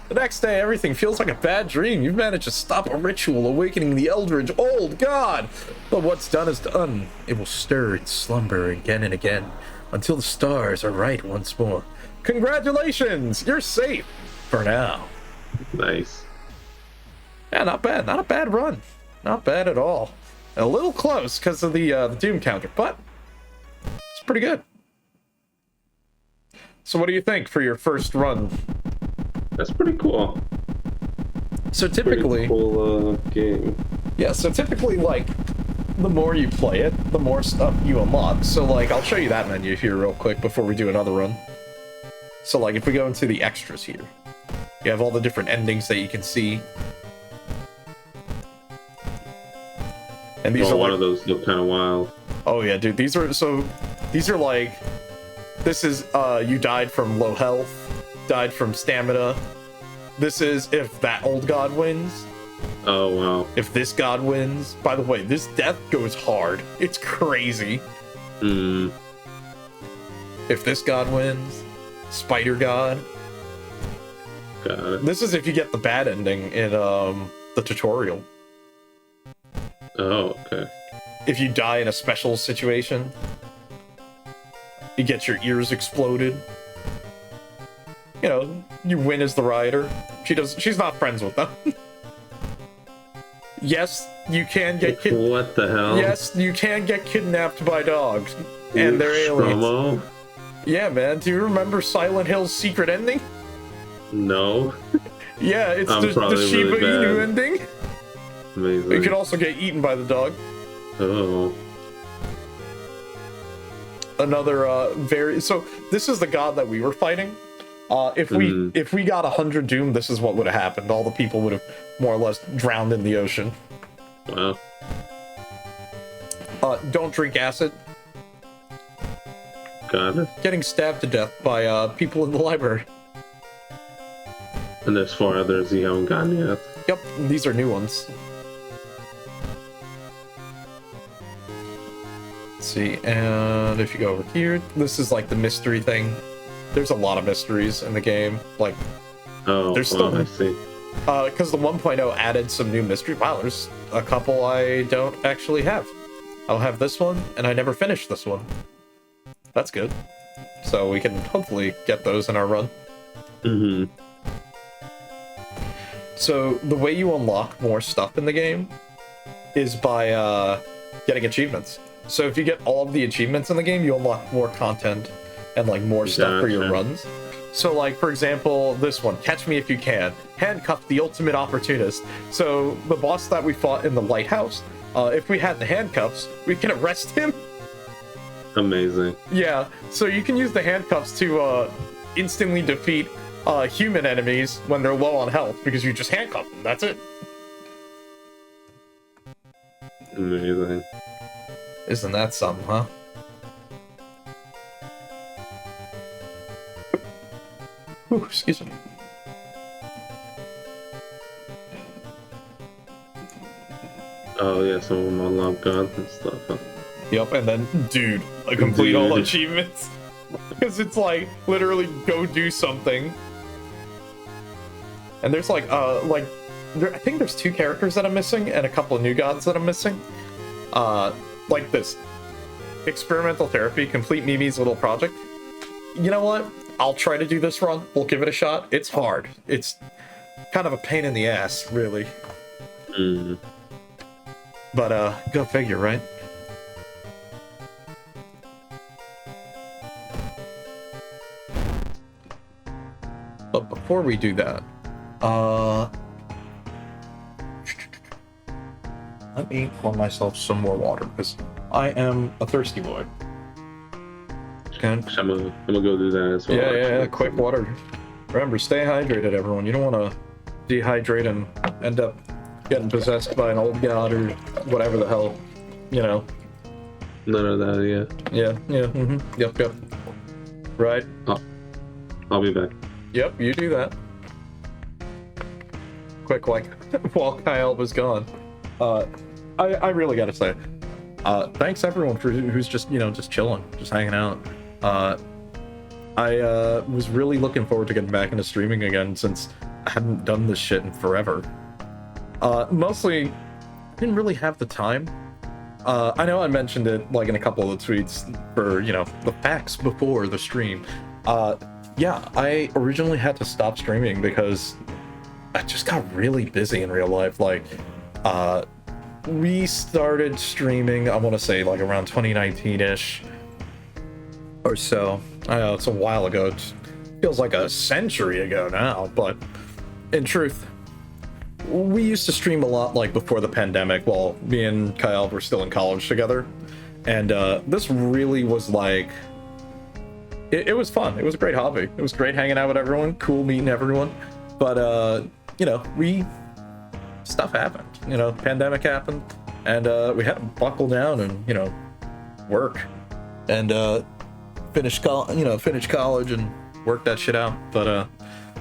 The next day, everything feels like a bad dream. You've managed to stop a ritual awakening the Eldritch old god. But what's done is done. It will stir its slumber again and again until the stars are right once more. Congratulations! You're safe for now. Nice. Yeah, not bad. Not a bad run. Not bad at all. A little close because of the Doom counter, but it's pretty good. So what do you think for your first run? That's pretty cool. So typically... Pretty cool game. Yeah, so typically, like, the more you play it, the more stuff you unlock. So, like, I'll show you that menu here real quick before we do another run. So, like, if we go into the extras here, you have all the different endings that you can see. And these are one like, of those look kind of wild. Oh yeah, dude. These are like, this is you died from low health, died from stamina. This is if that old god wins. Oh wow. If this god wins. By the way, this death goes hard. It's crazy. Mm. If this god wins, spider god. Got it. This is if you get the bad ending in the tutorial. Oh, okay. If you die in a special situation, you get your ears exploded. You know, you win as the rioter. She's not friends with them. Yes, you can get What the hell? Yes, you can get kidnapped by dogs. And they're aliens. Promo? Yeah, man. Do you remember Silent Hill's secret ending? No. Yeah, it's the Shiba Inu ending. Amazing. You can also get eaten by the dog. Oh. Another so this is the god that we were fighting. If we got 100 Doom, this is what would have happened. All the people would have more or less drowned in the ocean. Wow. Don't drink acid. Got it. Getting stabbed to death by people in the library. And there's 4 others you haven't gotten yet. Yep, these are new ones. Let's see, and if you go over here, this is like the mystery thing. There's a lot of mysteries in the game. Like, there's still, I see. Because the 1.0 added some new mystery. Wow, there's a couple I don't actually have. I'll have this one, and I never finished this one. That's good. So we can hopefully get those in our run. Mm-hmm. So the way you unlock more stuff in the game is by getting achievements. So if you get all of the achievements in the game, you unlock more content and like more stuff for your runs. So like, for example, this one, Catch Me If You Can, Handcuff the Ultimate Opportunist. So the boss that we fought in the lighthouse, if we had the handcuffs, we can arrest him. Amazing. Yeah, so you can use the handcuffs to instantly defeat human enemies when they're low on health, because you just handcuff them, that's it. Amazing. Isn't that something, huh? Ooh, excuse me. Oh yeah, some of them unlock gods and stuff. Huh? Yep, and then, dude, I complete all achievements. Because it's like, literally, go do something. And there's like, I think there's 2 characters that I'm missing, and a couple of new gods that I'm missing. Like this. Experimental therapy, complete Mimi's little project. You know what? I'll try to do this run. We'll give it a shot. It's hard. It's kind of a pain in the ass, really. Mm. But, go figure, right? But before we do that, let me pour myself some more water, because I am a thirsty boy. Okay. I'm gonna go do that as well. Yeah, quick water. Remember, stay hydrated, everyone. You don't want to dehydrate and end up getting possessed by an old god or whatever the hell, you know. None of that, yeah. Yeah, yep. Right. I'll be back. Yep, you do that. Quick, like, while Kaialb is gone. I really gotta say, thanks everyone for who's just just chilling, just hanging out. I was really looking forward to getting back into streaming again since I hadn't done this shit in forever. Mostly, I didn't really have the time. I know I mentioned it like in a couple of the tweets for the facts before the stream. Yeah, I originally had to stop streaming because I just got really busy in real life. Like, we started streaming, I want to say like around 2019-ish or so. I know it's a while ago. It feels like a century ago now, but in truth, we used to stream a lot like before the pandemic while me and Kaialb were still in college together. And this really was like, it was fun. It was a great hobby. It was great hanging out with everyone, cool meeting everyone. But, stuff happened. Pandemic happened, and we had to buckle down and, work. And, finish college and work that shit out. But,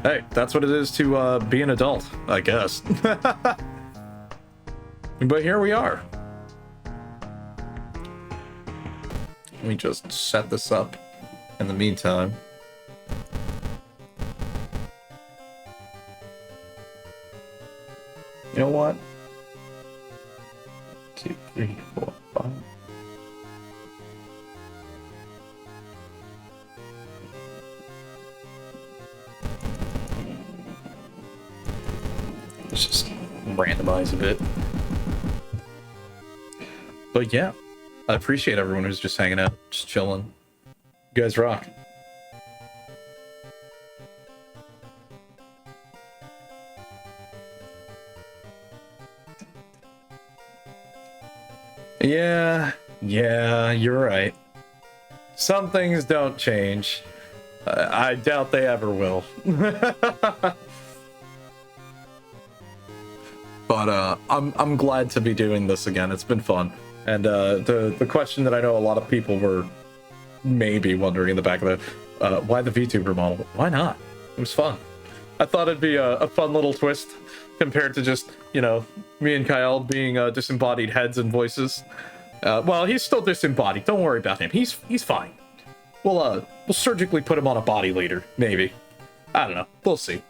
hey, that's what it is to be an adult, I guess. But here we are. Let me just set this up in the meantime. You know what? 2, 3, 4, 5. Let's just randomize a bit. But yeah, I appreciate everyone who's just hanging out, just chilling. You guys rock. Yeah, you're right. Some things don't change. I doubt they ever will. But I'm glad to be doing this again. It's been fun. And the question that I know a lot of people were maybe wondering in the back of the why the VTuber model? Why not? It was fun. I thought it'd be a fun little twist compared to just, me and Kyle being disembodied heads and voices. Well, he's still disembodied. Don't worry about him. He's fine. We'll surgically put him on a body later, maybe. I don't know. We'll see.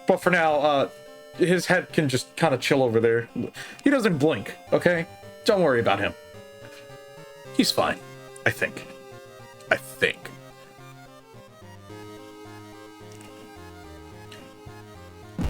But for now, his head can just kind of chill over there. He doesn't blink, okay? Don't worry about him. He's fine. I think.